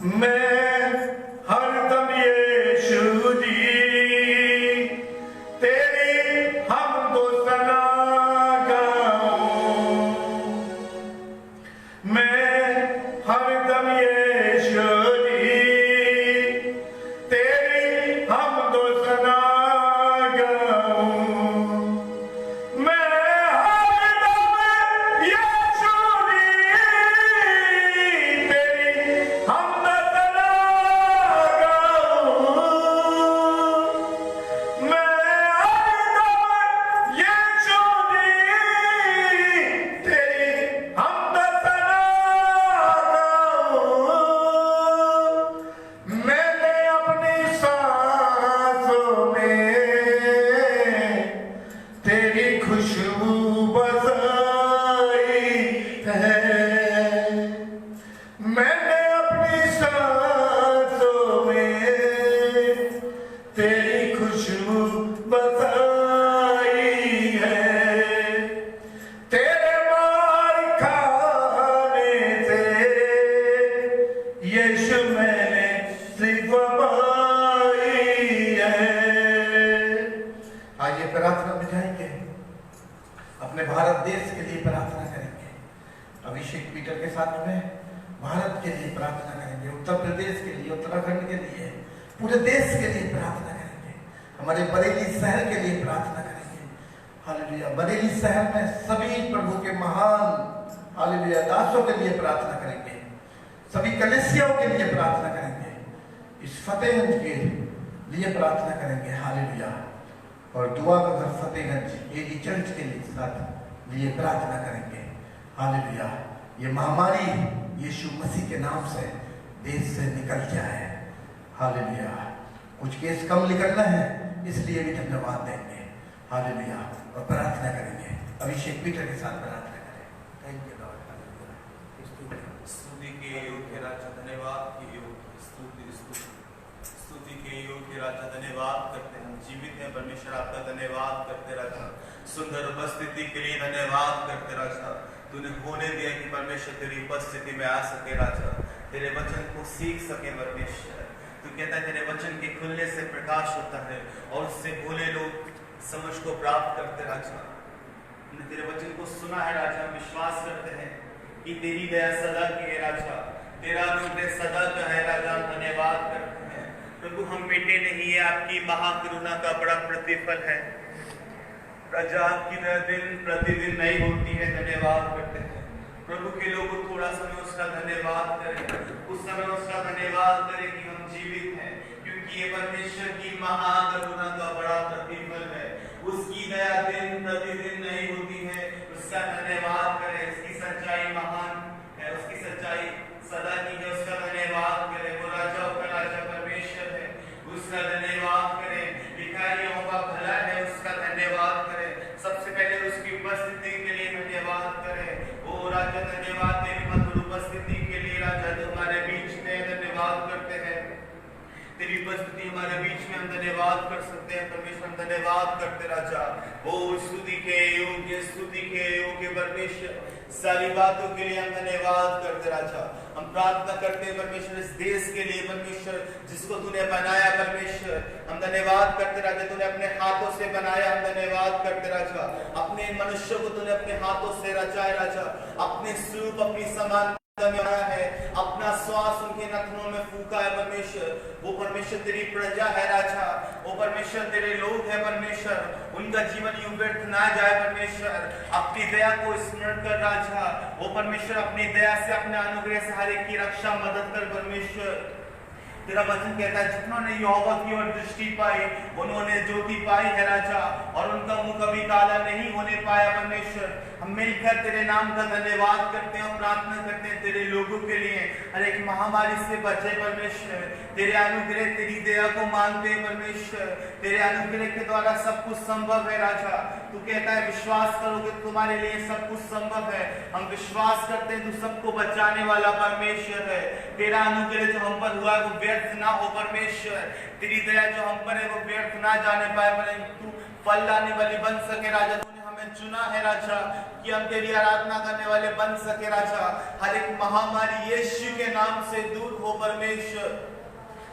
मैं हरदम यीशु जी तेरी हमदो सना गाऊं। मैं हरदम यीशु जी तेरी हमदो सना गाऊं। मैं हरदम यीशु जी तेरी हमदो सना गाऊं। मैं हरदम यीशु जी तेरी हमदो सना गाऊं। मैंने अपनी सांसों में तेरी खुशबू बसाई है। मैंने अपनी सांसों में तेरी खुशबू बसाई है। तेरे मार खाने से यीशु मैंने सिर्फ पाई है। आइए प्रार्थना में जाएंगे, अपने भारत देश के लिए प्रार्थना करेंगे। अभिषेक पीटर के साथ में भारत के लिए प्रार्थना करेंगे, उत्तर प्रदेश के लिए, उत्तराखंड के लिए, पूरे देश के लिए प्रार्थना करेंगे। हमारे बरेली शहर के लिए प्रार्थना करेंगे। हालेलुया। बरेली शहर में सभी प्रभु के महान हालेलुया दासों के लिए प्रार्थना करेंगे, सभी कलीसियाओं के लिए प्रार्थना करेंगे, इस फतेहगंज के लिए प्रार्थना करेंगे। हालेलुया। और दुआ का घर फतेहगंज एडी चर्च के लिए साथ लिए प्रार्थना करेंगे। हालेलुया। ये महामारी यीशु मसीह के नाम से देश से निकल जाए। हालेलुया। कुछ केस कम निकलना है, इसलिए भी धन्यवाद देंगे। हालेलुया। और प्रार्थना करेंगे, अभिषेक पीटर के साथ प्रार्थना करें। Thank you Lord. हालेलुया। स्तुति के योग्य राजा, धन्यवाद के योग्य, स्तुति के योग्य राजा, धन्यवाद करते हैं। जीवित है परमेश्वर, आपका धन्यवाद करते राजा। सुंदर उपस्थिति के लिए धन्यवाद करते राजा। तूने होने दिया कि परमेश्वर तेरी उपस्थिति में आ सके राजा, तेरे वचन को सीख सके परमेश्वर। तू कहता है तेरे वचन के खुलने से प्रकाश होता है और उससे भोले लोग समझ को प्राप्त करते राजा। हमने तेरे वचन को सुना है राजा, विश्वास करते हैं कि तेरी दया सदा की है राजा, तेरा अनुग्रह सदा का है राजा। हम धन्यवाद करते हैं प्रभु, हम बेटे नहीं है, आपकी महाकरुणा का बड़ा प्रतिफल है राजा। आपकी दया दिन प्रतिदिन नहीं होती है, धन्यवाद करते हैं प्रभु के लोग थोड़ा समय उसका धन्यवाद करें, उस समय उसका धन्यवाद करें कि हम जीवित हैं, क्योंकि ये परमेश्वर की महाकरुणा का बड़ा प्रतिफल है। उसकी दया दिन प्रतिदिन नहीं होती है, उसका धन्यवाद करें। उसकी सच्चाई महान है, उसकी सच्चाई सदा की है, उसका धन्यवाद करें। वो राजाओं का राजा परमेश्वर है, उसका धन्यवाद करें। भिखारियों का भला है, उसका धन्यवाद करें। सबसे पहले उसकी उपस्थिति के लिए धन्यवाद करें। ओ राजा धन्यवाद तेरी मधुर उपस्थिति के लिए राजा, जो हमारे बीच में धन्यवाद करते हैं। तेरी उपस्थिति हमारे बीच में हम धन्यवाद कर सकते हैं परमेश्वर, हम धन्यवाद करते राजा। ओ स्तुति के योग्य परमेश्वर, सारी बातों के लिए हम धन्यवाद करते राजा। हम प्रार्थना करते हैं परमेश्वर इस देश के लिए परमेश्वर, जिसको तूने बनाया परमेश्वर, हम धन्यवाद करते राजा। तूने अपने हाथों से बनाया, हम धन्यवाद करते राजा। अपने मनुष्य को तूने अपने हाथों से रचा है राजा, अपने स्वरूप अपनी समान है, अपना श्वास उनके नथनों में फूका है परमेश्वर। वो परमेश्वर तेरी प्रजा है राजा, वो परमेश्वर तेरे लोग है परमेश्वर। उनका जीवन यूं व्यर्थ ना जाए परमेश्वर, अपनी दया को स्मरण कर राजा। वो परमेश्वर अपनी दया से, अपने अनुग्रह से हर एक की रक्षा मदद कर परमेश्वर। तेरा वचन कहता है जिन्होंने यहोवा की ओर दृष्टि पाई उन्होंने ज्योति पाई है राजा, और उनका मुंह कभी काला नहीं होने पाया परमेश्वर। हम मिलकर तेरे नाम का धन्यवाद करते हैं और प्रार्थना करते हैं तेरे लोगों के लिए, हर एक महामारी से बचे परमेश्वर। तेरे अनुग्रह तेरी दया को मांगते हैं परमेश्वर, तेरे अनुग्रह के द्वारा सब कुछ संभव है राजा। तू कहता है विश्वास करोगे तुम्हारे लिए सब कुछ संभव है। हम विश्वास करते हैं तू सबको बचाने वाला परमेश्वर है। तेरा अनुग्रह जो हम पर हुआ है वो व्यर्थ ना हो परमेश्वर, तेरी दया जो हम पर है वो व्यर्थ ना जाने पाए, परंतु फल लाने वाली बन सके राजा। तूने हमें तूने चुना है राजा कि हम तेरी आराधना करने वाले बन सके राजा। हर एक महामारी यीशु के नाम से दूर हो परमेश्वर,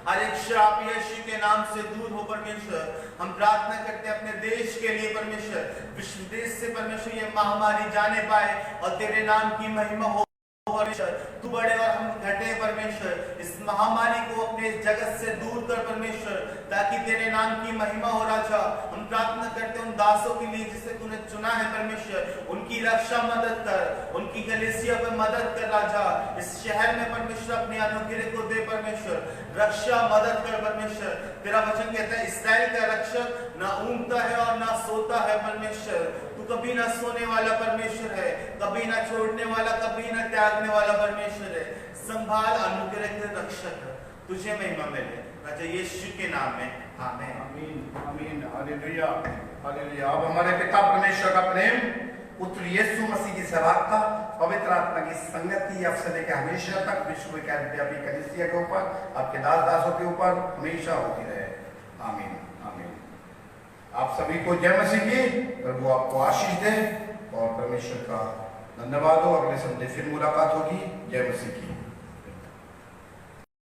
हर एक श्राप यीशु के नाम से दूर हो परमेश्वर। हम प्रार्थना करते हैं अपने देश के लिए परमेश्वर, विश्व देश से परमेश्वर ये महामारी जाने पाए और तेरे नाम की महिमा हो परमेश्वर। तू बड़े और हम घटे परमेश्वर। इस महामारी को अपने जगत से दूर कर परमेश्वर, ताकि तेरे नाम की महिमा हो राजा। हम प्रार्थना करते हैं उन दासों के लिए जिसे तूने चुना है परमेश्वर, उनकी रक्षा मदद कर, उनकी कलीसिया पर मदद कर राजा। इस शहर में परमेश्वर अपनी अनुग्रह को दे परमेश्वर, रक्षा मदद कर परमेश्वर। तेरा वचन कहता है इस्राएल का रक्षक ना ऊँगता है और ना सोता है परमेश्वर। तू कभी ना सोने वाला परमेश्वर है, कभी ना छोड़ने वाला, कभी ना त्यागने वाला परमेश्वर है। संभाल अनुग्रह के रक्षक, तुझे महिमा मिले राजा यीशु के नाम में, आमीन। आमीन आमीन हालेलुया हालेलुया। अब हमारे पिता परमेश्वर का प्रेम, पुत्र यीशु मसीह की सराहता, पवित्र आत्मा की संगति अब से लेकर हमेशा तक विश्व के अभी कलीसिया के ऊपर, आपके दास दासों के ऊपर हमेशा होती रहे। आमीन आमीन। आप सभी को जय मसीह की। प्रभु आपको आशीष दे और परमेश्वर का धन्यवाद हो। अगले संडे फिर मुलाकात होगी। जय मसीह की।